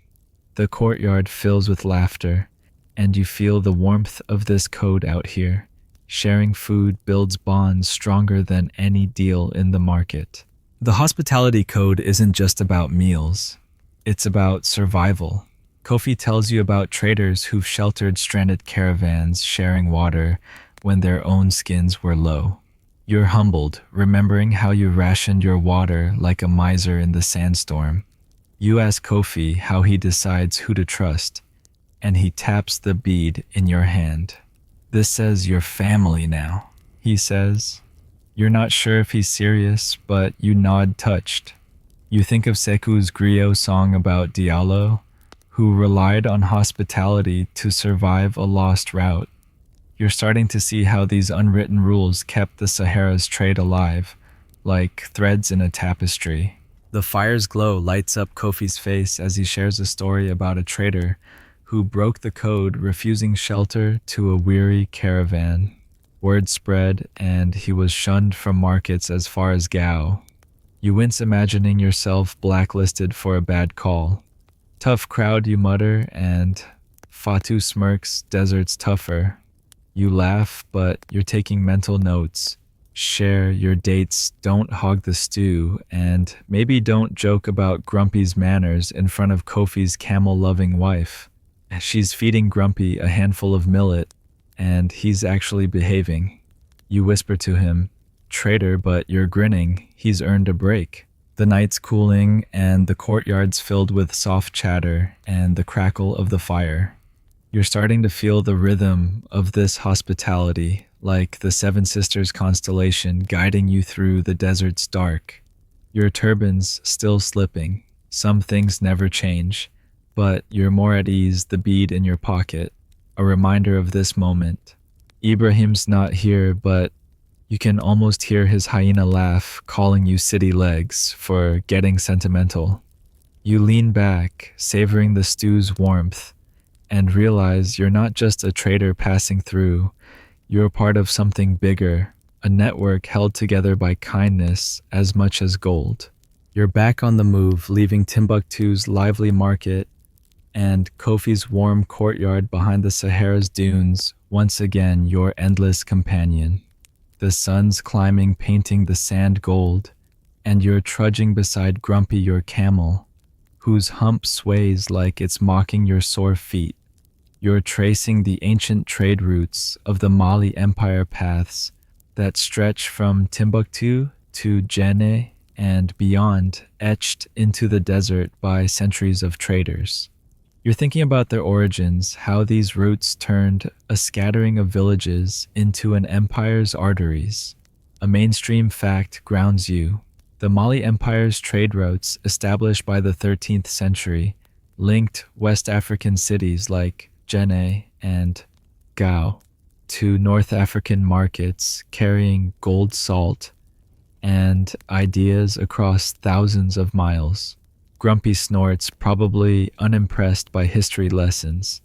The courtyard fills with laughter, and you feel the warmth of this code out here. Sharing food builds bonds stronger than any deal in the market. The hospitality code isn't just about meals. It's about survival. Kofi tells you about traders who've sheltered stranded caravans, sharing water when their own skins were low. You're humbled, remembering how you rationed your water like a miser in the sandstorm. You ask Kofi how he decides who to trust, and he taps the bead in your hand. "This says you're family now," he says. You're not sure if he's serious, but you nod, touched. You think of Sekou's griot song about Diallo, who relied on hospitality to survive a lost route. You're starting to see how these unwritten rules kept the Sahara's trade alive, like threads in a tapestry. The fire's glow lights up Kofi's face as he shares a story about a trader who broke the code, refusing shelter to a weary caravan. Word spread, and he was shunned from markets as far as Gao. You wince, imagining yourself blacklisted for a bad call. "Tough crowd," you mutter, and Fatou smirks, "Desert's tougher." You laugh, but you're taking mental notes. Share your dates, don't hog the stew, and maybe don't joke about Grumpy's manners in front of Kofi's camel-loving wife. She's feeding Grumpy a handful of millet, and he's actually behaving. You whisper to him, "Traitor," but you're grinning. He's earned a break. The night's cooling, and the courtyard's filled with soft chatter and the crackle of the fire. You're starting to feel the rhythm of this hospitality, like the Seven Sisters constellation guiding you through the desert's dark. Your turban's still slipping. Some things never change, but you're more at ease, the bead in your pocket, a reminder of this moment. Ibrahim's not here, but you can almost hear his hyena laugh, calling you city legs for getting sentimental. You lean back, savoring the stew's warmth, and realize you're not just a trader passing through, you're part of something bigger, a network held together by kindness as much as gold. You're back on the move, leaving Timbuktu's lively market and Kofi's warm courtyard behind the Sahara's dunes, once again your endless companion. The sun's climbing, painting the sand gold, and you're trudging beside Grumpy, your camel, whose hump sways like it's mocking your sore feet. You're tracing the ancient trade routes of the Mali Empire paths that stretch from Timbuktu to Djenné and beyond, etched into the desert by centuries of traders. You're thinking about their origins, how these routes turned a scattering of villages into an empire's arteries. A mainstream fact grounds you. The Mali Empire's trade routes, established by the 13th century, linked West African cities like Djenné and Gao to North African markets, carrying gold, salt, and ideas across thousands of miles. Grumpy snorts, probably unimpressed by history lessons,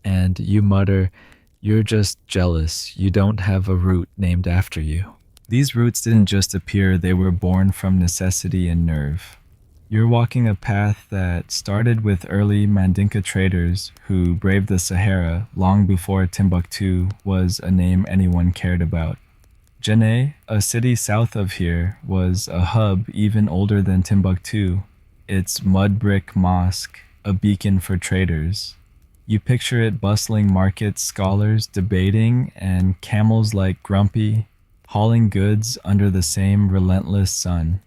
and you mutter, "You're just jealous. You don't have a route named after you." These roots didn't just appear, they were born from necessity and nerve. You're walking a path that started with early Mandinka traders who braved the Sahara long before Timbuktu was a name anyone cared about. Djenné, a city south of here, was a hub even older than Timbuktu, its mud brick mosque a beacon for traders. You picture it bustling markets, scholars debating, and camels like Grumpy hauling goods under the same relentless sun.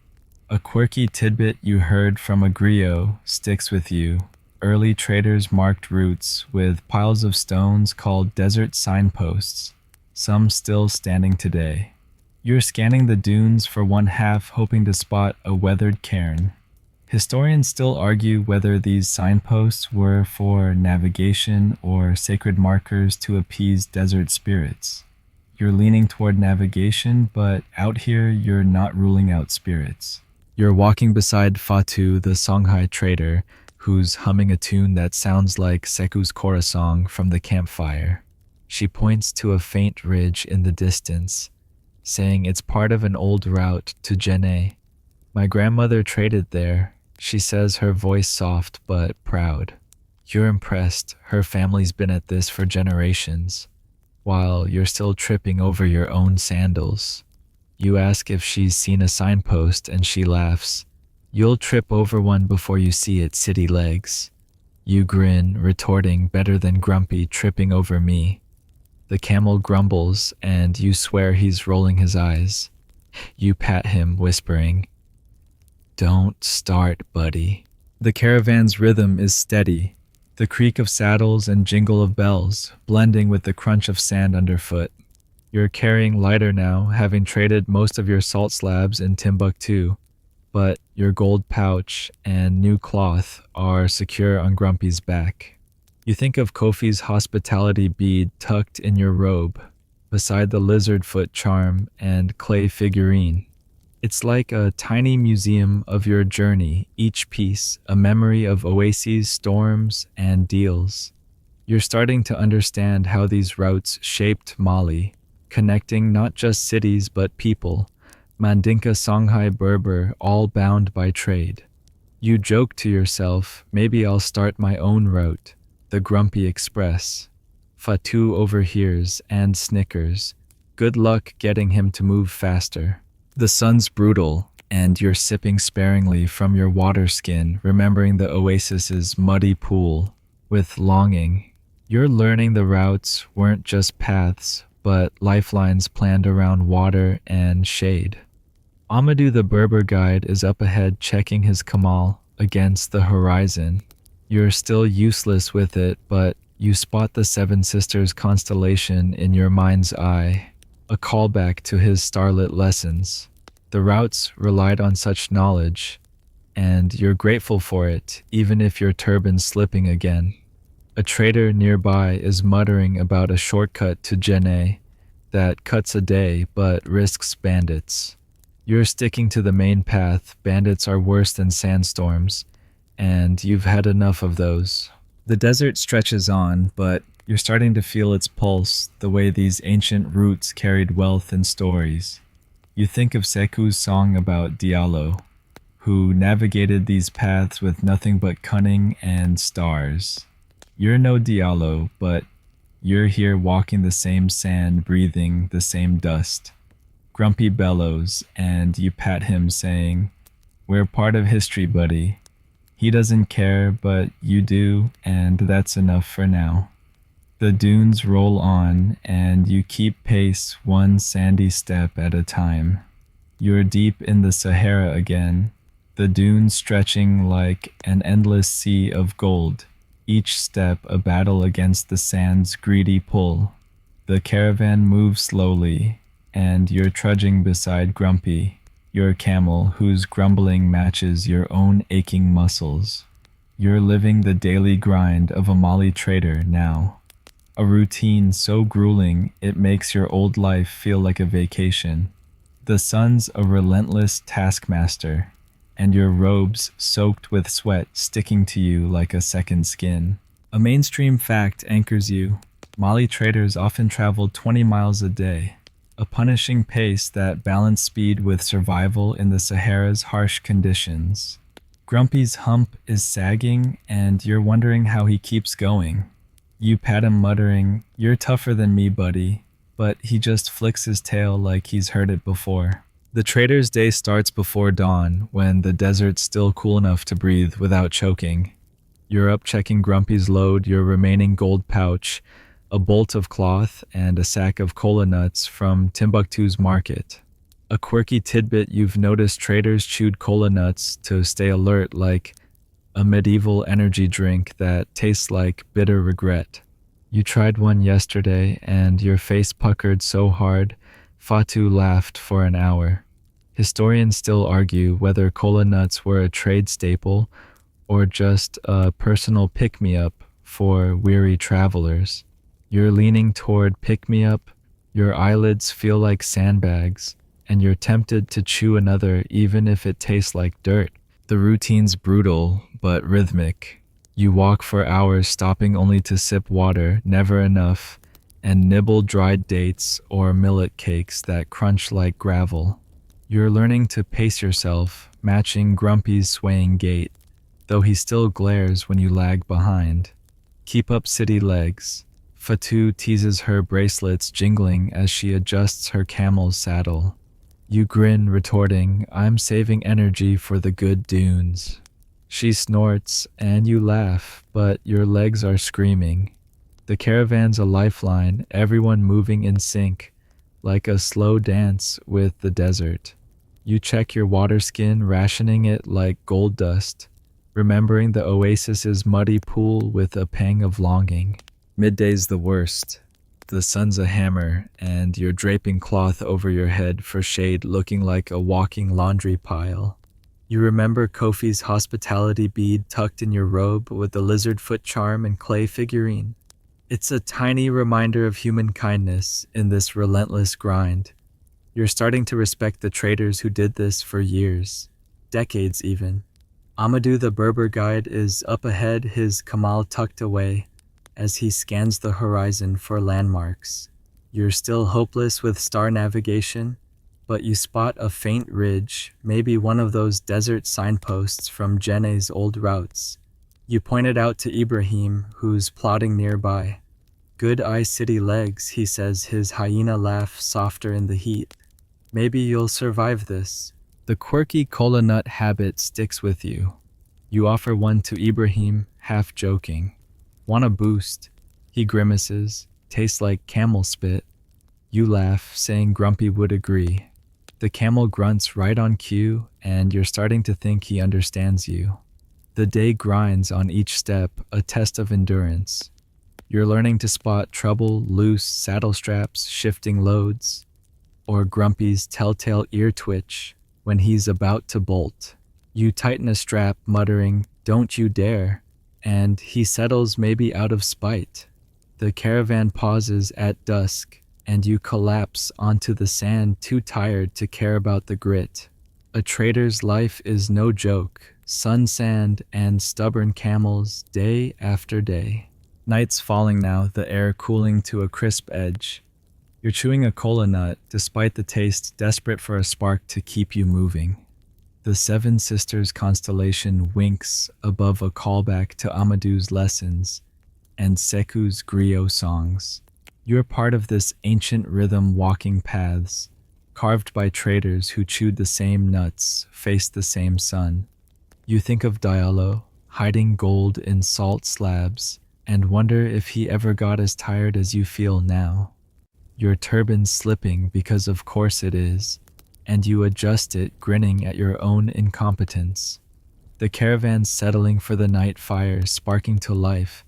A quirky tidbit you heard from a griot sticks with you. Early traders marked routes with piles of stones called desert signposts, some still standing today. You're scanning the dunes for one half, hoping to spot a weathered cairn. Historians still argue whether these signposts were for navigation or sacred markers to appease desert spirits. You're leaning toward navigation, but out here you're not ruling out spirits. You're walking beside Fatu, the Songhai trader, who's humming a tune that sounds like Seku's Kora song from the campfire. She points to a faint ridge in the distance, saying it's part of an old route to Djenné. "My grandmother traded there," she says, her voice soft but proud. You're impressed. Her family's been at this for generations, while you're still tripping over your own sandals. You ask if she's seen a signpost, and she laughs. "You'll trip over one before you see it, city legs." You grin, retorting, "Better than Grumpy tripping over me." The camel grumbles, and you swear he's rolling his eyes. You pat him, whispering, "Don't start, buddy." The caravan's rhythm is steady, the creak of saddles and jingle of bells, blending with the crunch of sand underfoot. You're carrying lighter now, having traded most of your salt slabs in Timbuktu, but your gold pouch and new cloth are secure on Grumpy's back. You think of Kofi's hospitality bead tucked in your robe, beside the lizard foot charm and clay figurine. It's like a tiny museum of your journey, each piece a memory of oases, storms, and deals. You're starting to understand how these routes shaped Mali, connecting not just cities but people, Mandinka, Songhai, Berber, all bound by trade. You joke to yourself, maybe I'll start my own route, the Grumpy Express. Fatu overhears and snickers. Good luck getting him to move faster. The sun's brutal, and you're sipping sparingly from your water skin, remembering the oasis's muddy pool. With longing, you're learning the routes weren't just paths, but lifelines planned around water and shade. Amadou the Berber guide is up ahead checking his Kamal against the horizon. You're still useless with it, but you spot the Seven Sisters constellation in your mind's eye, a callback to his starlit lessons. The routes relied on such knowledge, and you're grateful for it, even if your turban's slipping again. A trader nearby is muttering about a shortcut to Jenne that cuts a day but risks bandits. You're sticking to the main path. Bandits are worse than sandstorms, and you've had enough of those. The desert stretches on, but you're starting to feel its pulse, the way these ancient roots carried wealth and stories. You think of Seku's song about Diallo, who navigated these paths with nothing but cunning and stars. You're no Diallo, but you're here walking the same sand, breathing the same dust. Grumpy bellows, and you pat him, saying, "We're part of history, buddy." He doesn't care, but you do, and that's enough for now. The dunes roll on, and you keep pace one sandy step at a time. You're deep in the Sahara again, the dunes stretching like an endless sea of gold, each step a battle against the sand's greedy pull. The caravan moves slowly, and you're trudging beside Grumpy, your camel whose grumbling matches your own aching muscles. You're living the daily grind of a Mali trader now. A routine so grueling it makes your old life feel like a vacation. The sun's a relentless taskmaster, and your robes soaked with sweat sticking to you like a second skin. A mainstream fact anchors you. Mali traders often travel 20 miles a day, a punishing pace that balanced speed with survival in the Sahara's harsh conditions. Grumpy's hump is sagging, and you're wondering how he keeps going. You pat him, muttering, "You're tougher than me, buddy," but he just flicks his tail like he's heard it before. The trader's day starts before dawn, when the desert's still cool enough to breathe without choking. You're up checking Grumpy's load, your remaining gold pouch, a bolt of cloth, and a sack of cola nuts from Timbuktu's market. A quirky tidbit: you've noticed traders chewed cola nuts to stay alert, like a medieval energy drink that tastes like bitter regret. You tried one yesterday, and your face puckered so hard, Fatu laughed for an hour. Historians still argue whether cola nuts were a trade staple or just a personal pick-me-up for weary travelers. You're leaning toward pick-me-up, your eyelids feel like sandbags, and you're tempted to chew another even if it tastes like dirt. The routine's brutal, but rhythmic. You walk for hours, stopping only to sip water, never enough, and nibble dried dates or millet cakes that crunch like gravel. You're learning to pace yourself, matching Grumpy's swaying gait, though he still glares when you lag behind. Keep up, city legs. Fatu teases her bracelets jingling as she adjusts her camel's saddle. You grin, retorting, "I'm saving energy for the good dunes." She snorts, and you laugh, but your legs are screaming. The caravan's a lifeline, everyone moving in sync, like a slow dance with the desert. You check your water skin, rationing it like gold dust, remembering the oasis's muddy pool with a pang of longing. Midday's the worst. The sun's a hammer, and you're draping cloth over your head for shade, looking like a walking laundry pile. You remember Kofi's hospitality bead tucked in your robe with the lizard foot charm and clay figurine. It's a tiny reminder of human kindness in this relentless grind. You're starting to respect the traders who did this for years, decades even. Amadou the Berber guide is up ahead, his Kamal tucked away, as he scans the horizon for landmarks. You're still hopeless with star navigation, but you spot a faint ridge, maybe one of those desert signposts from Jenne's old routes. You point it out to Ibrahim, who's plodding nearby. "Good eye, city legs," he says, his hyena laugh softer in the heat. "Maybe you'll survive this." The quirky cola nut habit sticks with you. You offer one to Ibrahim, half joking. "Want a boost?" He grimaces. "Tastes like camel spit." You laugh, saying Grumpy would agree. The camel grunts right on cue, and you're starting to think he understands you. The day grinds on each step, a test of endurance. You're learning to spot trouble, loose saddle straps, shifting loads, or Grumpy's telltale ear twitch when he's about to bolt. You tighten a strap, muttering, "Don't you dare," and he settles, maybe out of spite. The caravan pauses at dusk, and you collapse onto the sand, too tired to care about the grit. A trader's life is no joke. Sun sand and stubborn camels day after day. Night's falling now, the air cooling to a crisp edge. You're chewing a cola nut, despite the taste, desperate for a spark to keep you moving. The Seven Sisters constellation winks above a callback to Amadou's lessons and Seku's griot songs. You're part of this ancient rhythm, walking paths, carved by traders who chewed the same nuts, faced the same sun. You think of Diallo, hiding gold in salt slabs, and wonder if he ever got as tired as you feel now. Your turban slipping, because of course it is, and you adjust it, grinning at your own incompetence. The caravan's settling for the night, fires sparking to life,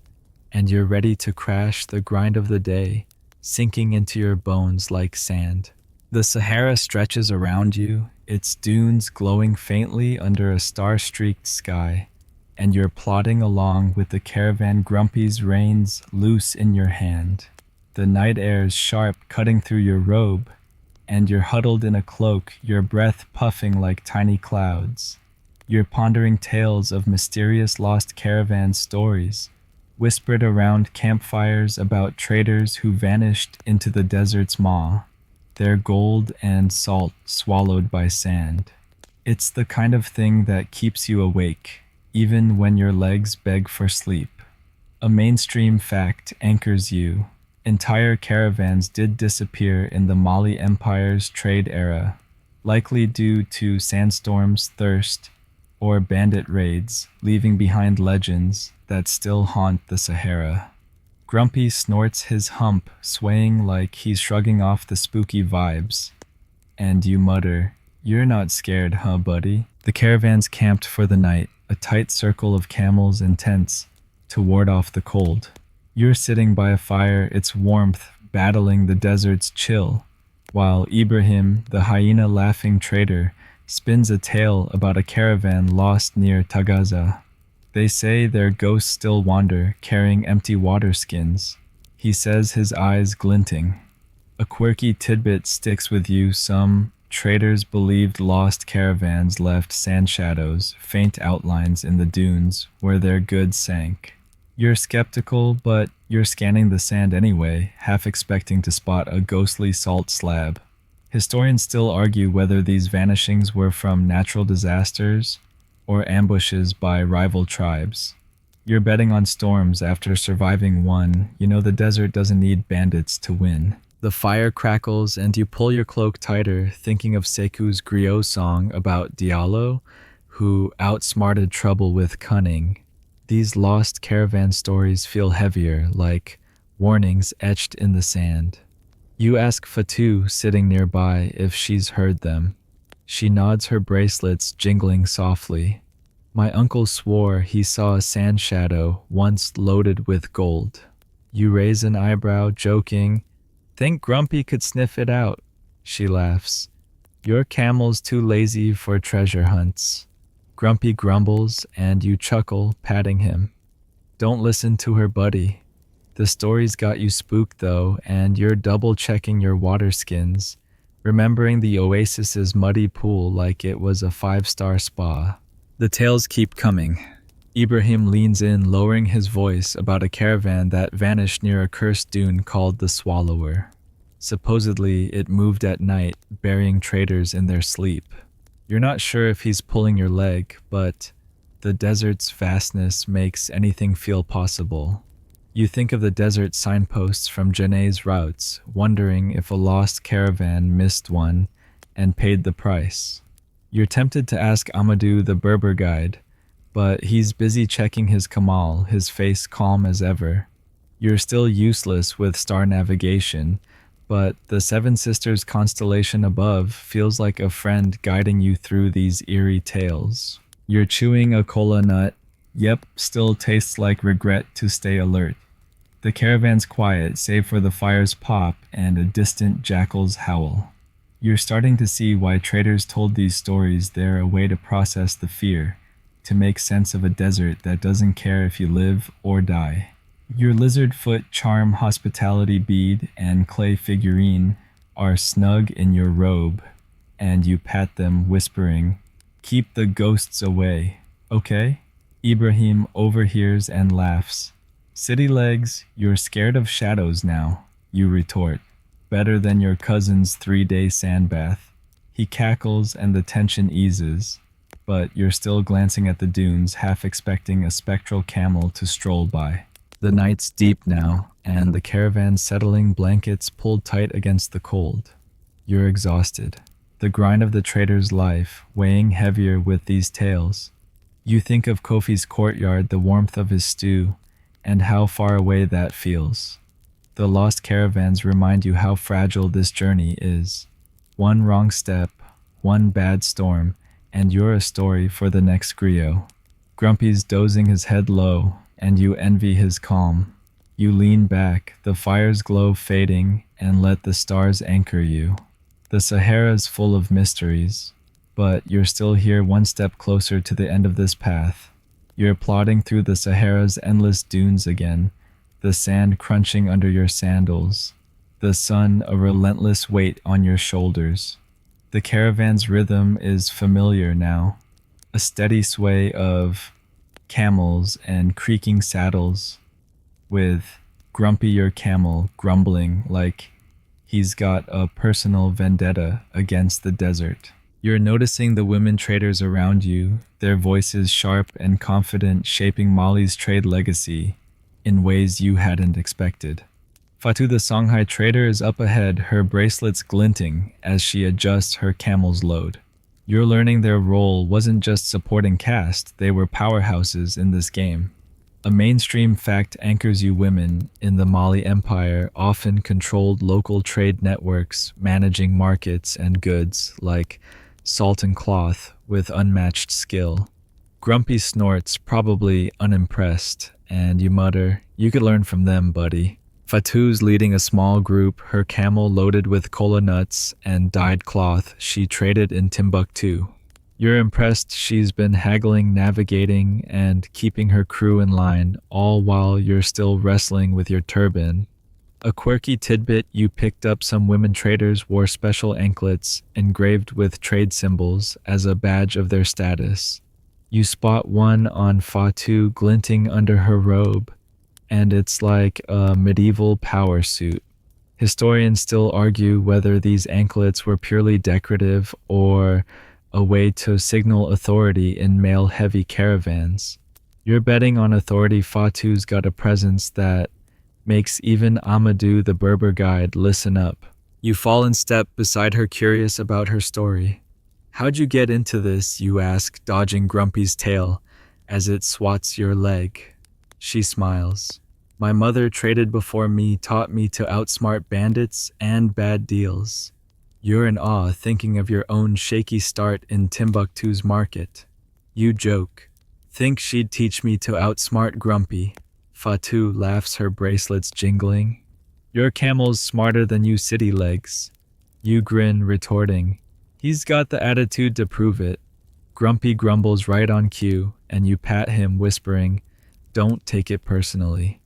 and you're ready to crash, the grind of the day sinking into your bones like sand. The Sahara stretches around you, its dunes glowing faintly under a star-streaked sky, and you're plodding along with the caravan grumpy's reins loose in your hand. The night air's sharp, cutting through your robe, and you're huddled in a cloak, your breath puffing like tiny clouds. You're pondering tales of mysterious lost caravan stories, whispered around campfires about traders who vanished into the desert's maw, their gold and salt swallowed by sand. It's the kind of thing that keeps you awake, even when your legs beg for sleep. A mainstream fact anchors you. Entire caravans did disappear in the Mali Empire's trade era, likely due to sandstorms, thirst, or bandit raids, leaving behind legends that still haunt the Sahara. Grumpy snorts his hump, swaying like he's shrugging off the spooky vibes. And you mutter, "You're not scared, huh, buddy?" The caravan's camped for the night, a tight circle of camels and tents to ward off the cold. You're sitting by a fire, its warmth battling the desert's chill, while Ibrahim, the hyena-laughing trader, spins a tale about a caravan lost near Tagaza. They say their ghosts still wander, carrying empty water skins. He says, his eyes glinting. A quirky tidbit sticks with you. Some traders believed lost caravans left sand shadows, faint outlines in the dunes where their goods sank. You're skeptical, but you're scanning the sand anyway, half expecting to spot a ghostly salt slab. Historians still argue whether these vanishings were from natural disasters or ambushes by rival tribes. You're betting on storms after surviving one. You know the desert doesn't need bandits to win. The fire crackles and you pull your cloak tighter, thinking of Seku's griot song about Diallo, who outsmarted trouble with cunning. These lost caravan stories feel heavier, like warnings etched in the sand. You ask Fatou, sitting nearby, if she's heard them. She nods, her bracelets jingling softly. My uncle swore he saw a sand shadow once loaded with gold. You raise an eyebrow, joking. Think Grumpy could sniff it out. She laughs. Your camel's too lazy for treasure hunts. Grumpy grumbles, and you chuckle, patting him. Don't listen to her, buddy. The story's got you spooked, though, and you're double-checking your water skins, remembering the oasis's muddy pool like it was a 5-star spa. The tales keep coming. Ibrahim leans in, lowering his voice, about a caravan that vanished near a cursed dune called the Swallower. Supposedly, it moved at night, burying traders in their sleep. You're not sure if he's pulling your leg, but the desert's vastness makes anything feel possible. You think of the desert signposts from Janae's routes, wondering if a lost caravan missed one and paid the price. You're tempted to ask Amadou, the Berber guide, but he's busy checking his Kamal, his face calm as ever. You're still useless with star navigation, but the Seven Sisters constellation above feels like a friend guiding you through these eerie tales. You're chewing a cola nut. Yep, still tastes like regret to stay alert. The caravan's quiet, save for the fire's pop and a distant jackal's howl. You're starting to see why traders told these stories. They're a way to process the fear, to make sense of a desert that doesn't care if you live or die. Your lizard foot charm hospitality bead and clay figurine are snug in your robe, and you pat them, whispering, "Keep the ghosts away, okay?" Ibrahim overhears and laughs. "City legs, you're scared of shadows now," you retort. "Better than your cousin's 3-day sand bath." He cackles and the tension eases, but you're still glancing at the dunes, half expecting a spectral camel to stroll by. The night's deep now, and the caravan's settling blankets pulled tight against the cold. You're exhausted, the grind of the trader's life weighing heavier with these tales. You think of Kofi's courtyard, the warmth of his stew, and how far away that feels. The lost caravans remind you how fragile this journey is. One wrong step, one bad storm, and you're a story for the next griot. Grumpy's dozing his head low, and you envy his calm. You lean back, the fire's glow fading, and let the stars anchor you. The Sahara's full of mysteries, but you're still here, one step closer to the end of this path. You're plodding through the Sahara's endless dunes again, the sand crunching under your sandals, the sun a relentless weight on your shoulders. The caravan's rhythm is familiar now, a steady sway of camels and creaking saddles, with Grumpy your camel grumbling like he's got a personal vendetta against the desert. You're noticing the women traders around you, their voices sharp and confident, shaping Mali's trade legacy in ways you hadn't expected. Fatu the Songhai trader is up ahead, her bracelets glinting as she adjusts her camel's load. You're learning their role wasn't just supporting caste, they were powerhouses in this game. A mainstream fact anchors you: women in the Mali Empire often controlled local trade networks, managing markets and goods like salt and cloth with unmatched skill. Grumpy snorts, probably unimpressed, and you mutter, "You could learn from them, buddy." Fatu's leading a small group, her camel loaded with kola nuts and dyed cloth she traded in Timbuktu. You're impressed she's been haggling, navigating, and keeping her crew in line, all while you're still wrestling with your turban. A quirky tidbit: you picked up some women traders wore special anklets engraved with trade symbols as a badge of their status. You spot one on Fatu glinting under her robe, and it's like a medieval power suit. Historians still argue whether these anklets were purely decorative or a way to signal authority in male-heavy caravans. You're betting on authority. Fatu's got a presence that makes even Amadou the Berber guide listen up. You fall in step beside her, curious about her story. "How'd you get into this?" you ask, dodging Grumpy's tail as it swats your leg. She smiles. "My mother traded before me, taught me to outsmart bandits and bad deals." You're in awe, thinking of your own shaky start in Timbuktu's market. You joke, "Think she'd teach me to outsmart Grumpy?" Fatu laughs, her bracelets jingling. "Your camel's smarter than you city legs." You grin, retorting, "He's got the attitude to prove it." Grumpy grumbles right on cue, and you pat him, whispering, "Don't take it personally."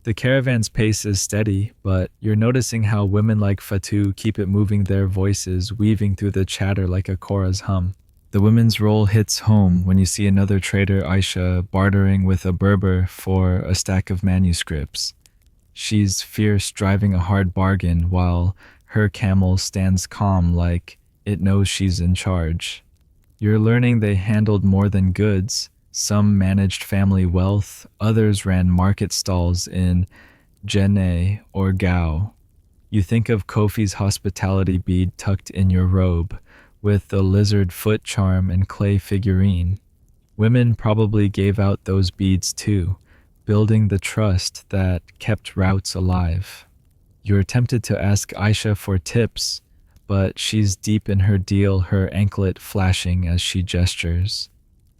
The caravan's pace is steady, but you're noticing how women like Fatu keep it moving, their voices weaving through the chatter like a chorus hum. The women's role hits home when you see another trader, Aisha, bartering with a Berber for a stack of manuscripts. She's fierce, driving a hard bargain, while her camel stands calm like it knows she's in charge. You're learning they handled more than goods. Some managed family wealth, others ran market stalls in Jenne or Gao. You think of Kofi's hospitality bead tucked in your robe, with the lizard foot charm and clay figurine. Women probably gave out those beads too, building the trust that kept routes alive. You're tempted to ask Aisha for tips, but she's deep in her deal, her anklet flashing as she gestures.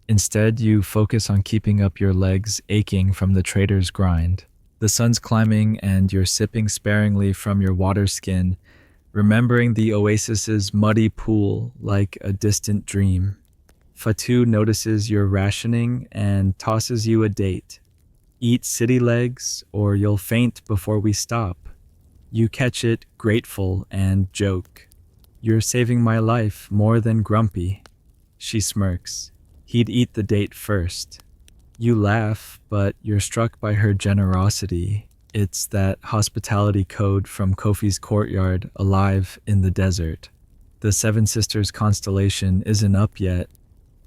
Instead, you focus on keeping up, your legs aching from the trader's grind. The sun's climbing and you're sipping sparingly from your water skin, remembering the oasis's muddy pool like a distant dream. Fatu notices your rationing and tosses you a date. Eat city legs or you'll faint before we stop. You catch it, grateful, and joke. You're saving my life more than Grumpy. She smirks. He'd eat the date first. You laugh, but you're struck by her generosity. It's that hospitality code from Kofi's courtyard alive in the desert. The Seven Sisters constellation isn't up yet,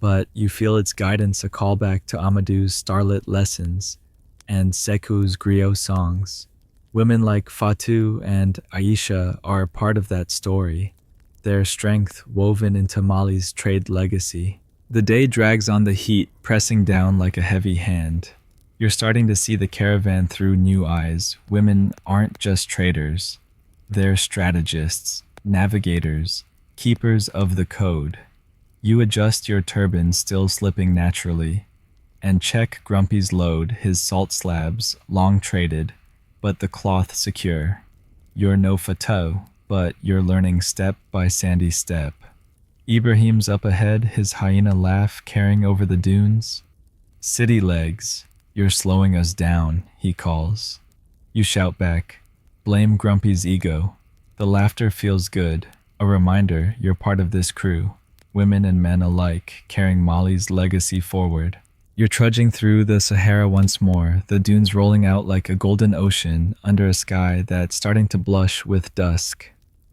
but you feel its guidance a callback to Amadou's starlit lessons and Seku's griot songs. Women like Fatu and Aisha are part of that story, their strength woven into Mali's trade legacy. The day drags on the heat, pressing down like a heavy hand. You're starting to see the caravan through new eyes. Women aren't just traders. They're strategists, navigators, keepers of the code. You adjust your turban, still slipping naturally, and check Grumpy's load, his salt slabs, long traded, but the cloth secure. You're no Fateau, but you're learning step by sandy step. Ibrahim's up ahead, his hyena laugh carrying over the dunes. City legs, you're slowing us down, he calls. You shout back, blame Grumpy's ego. The laughter feels good, a reminder you're part of this crew, women and men alike, carrying Mali's legacy forward. You're trudging through the Sahara once more, the dunes rolling out like a golden ocean under a sky that's starting to blush with dusk.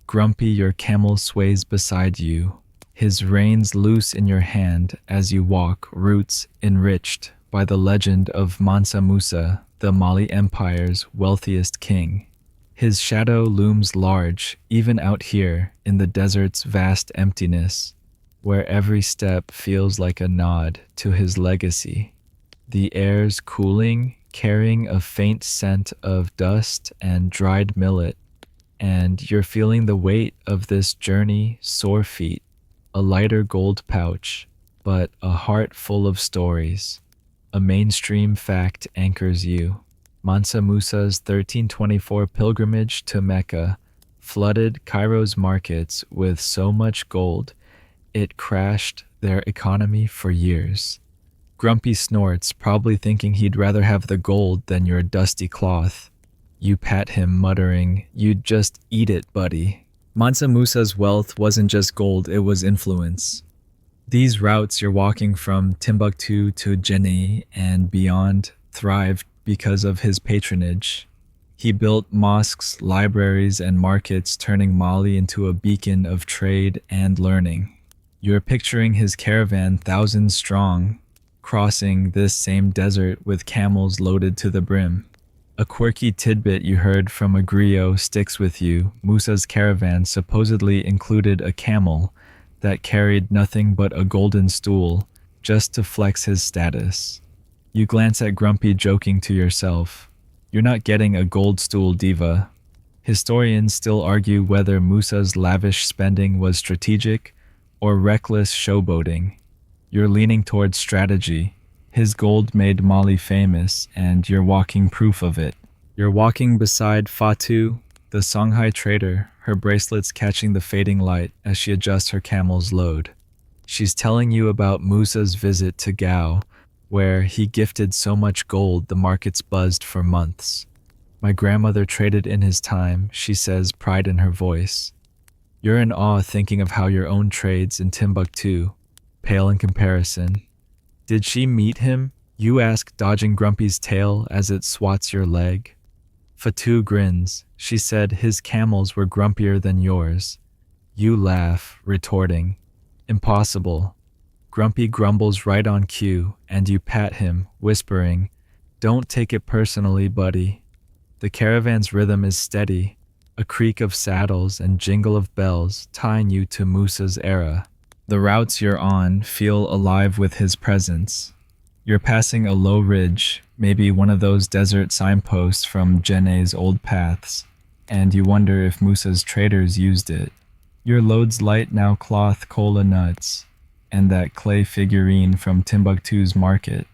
Grumpy, your camel sways beside you, his reins loose in your hand as you walk, roots enriched by the legend of Mansa Musa, the Mali Empire's wealthiest king. His shadow looms large, even out here in the desert's vast emptiness, where every step feels like a nod to his legacy. The air's cooling, carrying a faint scent of dust and dried millet, and you're feeling the weight of this journey, sore feet, a lighter gold pouch, but a heart full of stories. A mainstream fact anchors you. Mansa Musa's 1324 pilgrimage to Mecca flooded Cairo's markets with so much gold, it crashed their economy for years. Grumpy snorts, probably thinking he'd rather have the gold than your dusty cloth. You pat him, muttering, "You'd just eat it, buddy." Mansa Musa's wealth wasn't just gold, it was influence. These routes you're walking from Timbuktu to Jenny and beyond thrived because of his patronage. He built mosques, libraries, and markets, turning Mali into a beacon of trade and learning. You're picturing his caravan, thousands strong, crossing this same desert with camels loaded to the brim. A quirky tidbit you heard from a griot sticks with you. Musa's caravan supposedly included a camel that carried nothing but a golden stool just to flex his status. You glance at Grumpy, joking to yourself, "You're not getting a gold stool, diva." Historians still argue whether Musa's lavish spending was strategic or reckless showboating. You're leaning towards strategy. His gold made Mali famous, and you're walking proof of it. You're walking beside Fatu, the Songhai trader, her bracelets catching the fading light as she adjusts her camel's load. She's telling you about Musa's visit to Gao, where he gifted so much gold the markets buzzed for months. "My grandmother traded in his time," she says, pride in her voice. You're in awe, thinking of how your own trades in Timbuktu pale in comparison. "Did she meet him?" you ask, dodging Grumpy's tail as it swats your leg. Fatu grins. She said his camels were grumpier than yours. You laugh, retorting, "Impossible." Grumpy grumbles right on cue, and you pat him, whispering, "Don't take it personally, buddy." The caravan's rhythm is steady, a creak of saddles and jingle of bells tying you to Musa's era. The routes you're on feel alive with his presence. You're passing a low ridge, maybe one of those desert signposts from Jenne's old paths, and you wonder if Musa's traders used it. Your load's light now, cloth, cola nuts, and that clay figurine from Timbuktu's market,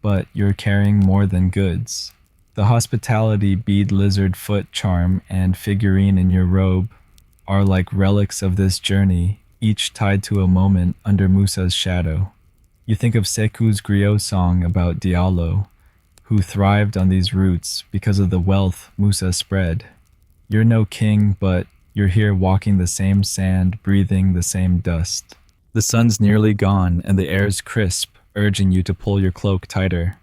but you're carrying more than goods. The hospitality bead lizard foot charm and figurine in your robe are like relics of this journey, each tied to a moment under Musa's shadow. You think of Sekou's griot song about Diallo, who thrived on these roots because of the wealth Musa spread. You're no king, but you're here walking the same sand, breathing the same dust. The sun's nearly gone and the air's crisp, urging you to pull your cloak tighter.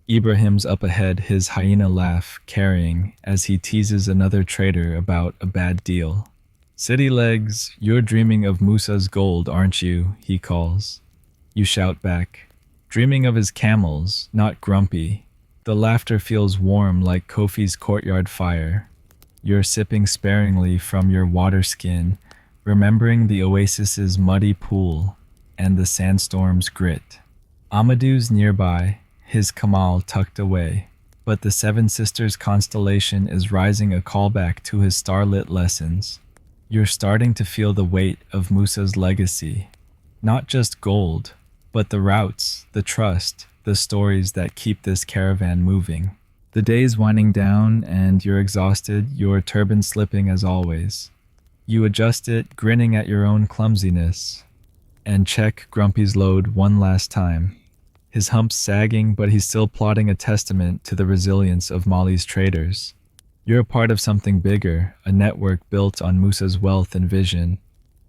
Ibrahim's up ahead, his hyena laugh carrying as he teases another trader about a bad deal. City legs, you're dreaming of Musa's gold, aren't you? He calls. You shout back. Dreaming of his camels, not grumpy. The laughter feels warm like Kofi's courtyard fire. You're sipping sparingly from your water skin, remembering the oasis's muddy pool and the sandstorm's grit. Amadou's nearby, his Kamal tucked away, but the Seven Sisters constellation is rising, a callback to his starlit lessons. You're starting to feel the weight of Musa's legacy. Not just gold, but the routes, the trust, the stories that keep this caravan moving. The day's winding down and you're exhausted, your turban slipping as always. You adjust it, grinning at your own clumsiness, and check Grumpy's load one last time. His humps sagging, but he's still plotting a testament to the resilience of Mali's traders. You're a part of something bigger, a network built on Musa's wealth and vision.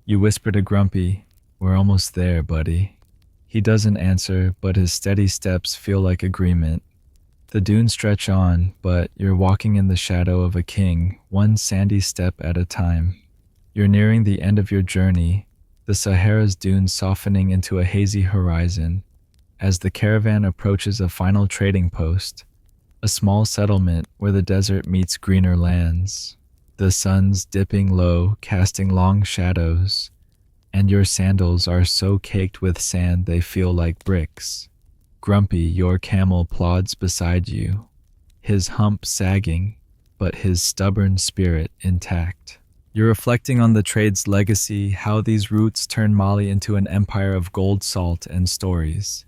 You whisper to Grumpy, "We're almost there, buddy." He doesn't answer, but his steady steps feel like agreement. The dunes stretch on, but you're walking in the shadow of a king, one sandy step at a time. You're nearing the end of your journey, the Sahara's dunes softening into a hazy horizon. As the caravan approaches a final trading post, a small settlement where the desert meets greener lands. The sun's dipping low, casting long shadows, and your sandals are so caked with sand they feel like bricks. Grumpy, your camel, plods beside you, his hump sagging, but his stubborn spirit intact. You're reflecting on the trade's legacy, how these routes turn Mali into an empire of gold, salt, and stories.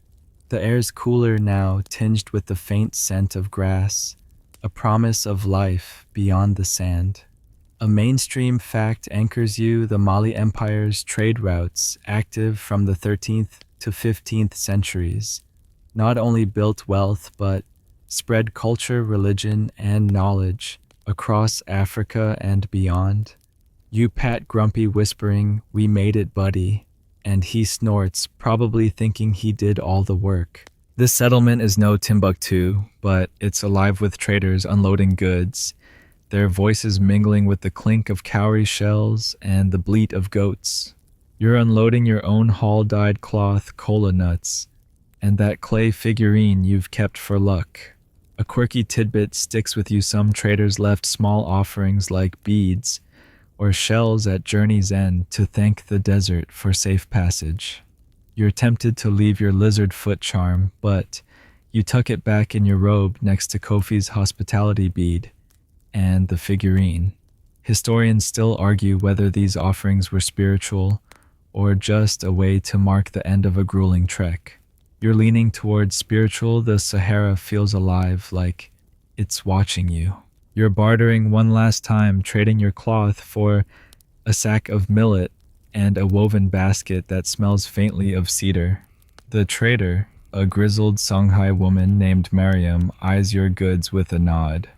The air's cooler now, tinged with the faint scent of grass, a promise of life beyond the sand. A mainstream fact anchors you, the Mali Empire's trade routes, active from the 13th to 15th centuries, not only built wealth but spread culture, religion, and knowledge across Africa and beyond. You pat Grumpy, whispering, "We made it, buddy," and he snorts, probably thinking he did all the work. This settlement is no Timbuktu, but it's alive with traders unloading goods, their voices mingling with the clink of cowrie shells and the bleat of goats. You're unloading your own hall-dyed cloth cola nuts, and that clay figurine you've kept for luck. A quirky tidbit sticks with you. Some traders left small offerings like beads or shells at journey's end to thank the desert for safe passage. You're tempted to leave your lizard foot charm, but you tuck it back in your robe next to Kofi's hospitality bead and the figurine. Historians still argue whether these offerings were spiritual or just a way to mark the end of a grueling trek. You're leaning towards spiritual. The Sahara feels alive, like it's watching you. You're bartering one last time, trading your cloth for a sack of millet and a woven basket that smells faintly of cedar. The trader, a grizzled Songhai woman named Mariam, eyes your goods with a nod.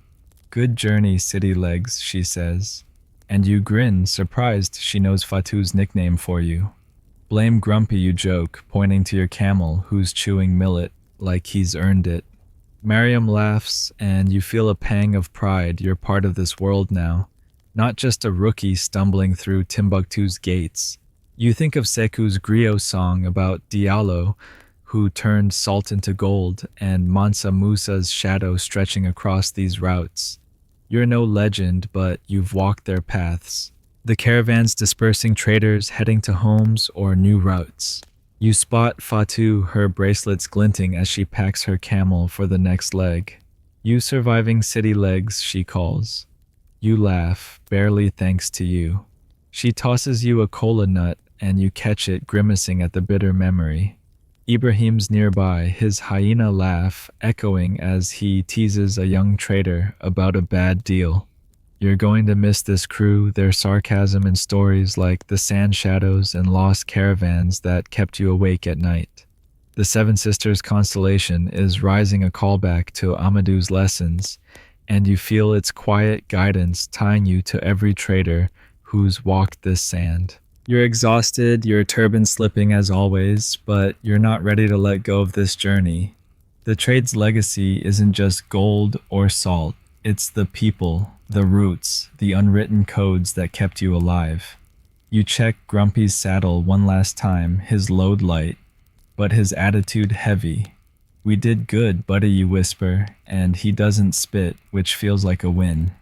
"Good journey, city legs," she says. And you grin, surprised she knows Fatu's nickname for you. "Blame Grumpy," you joke, pointing to your camel who's chewing millet like he's earned it. Mariam laughs, and you feel a pang of pride. You're part of this world now, not just a rookie stumbling through Timbuktu's gates. You think of Sekou's griot song about Diallo, who turned salt into gold, and Mansa Musa's shadow stretching across these routes. You're no legend, but you've walked their paths. The caravans dispersing traders heading to homes or new routes. You spot Fatu, her bracelets glinting as she packs her camel for the next leg. "You surviving city legs," she calls. You laugh, barely thanks to you. She tosses you a cola nut and you catch it, grimacing at the bitter memory. Ibrahim's nearby, his hyena laugh echoing as he teases a young trader about a bad deal. You're going to miss this crew, their sarcasm and stories like the sand shadows and lost caravans that kept you awake at night. The Seven Sisters constellation is rising a callback to Amadou's lessons, and you feel its quiet guidance tying you to every trader who's walked this sand. You're exhausted, your turban slipping as always, but you're not ready to let go of this journey. The trade's legacy isn't just gold or salt, it's the people, the roots, the unwritten codes that kept you alive. You check Grumpy's saddle one last time, his load light, but his attitude heavy. "We did good, buddy," you whisper, and he doesn't spit, which feels like a win.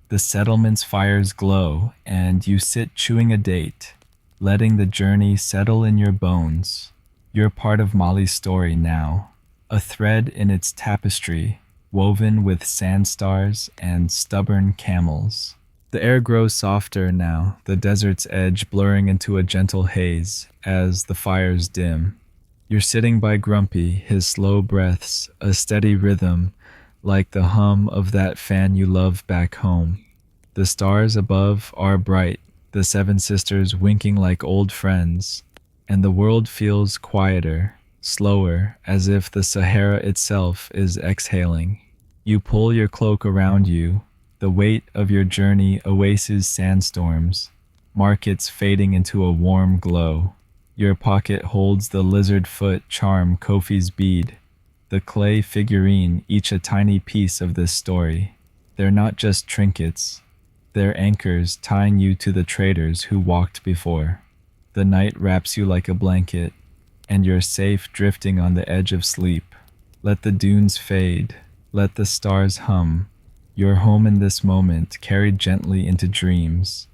The settlement's fires glow, and you sit chewing a date, letting the journey settle in your bones. You're part of Molly's story now, a thread in its tapestry, woven with sand stars and stubborn camels. The air grows softer now, the desert's edge blurring into a gentle haze as the fires dim. You're sitting by Grumpy, his slow breaths, a steady rhythm, like the hum of that fan you love back home. The stars above are bright, the Seven Sisters winking like old friends, and the world feels quieter, slower, as if the Sahara itself is exhaling. You pull your cloak around you, the weight of your journey oases sandstorms, markets fading into a warm glow. Your pocket holds the lizard foot charm Kofi's bead, the clay figurine, each a tiny piece of this story. They're not just trinkets, they're anchors tying you to the traders who walked before. The night wraps you like a blanket, and you're safe drifting on the edge of sleep. Let the dunes fade, let the stars hum. You're home in this moment, carried gently into dreams.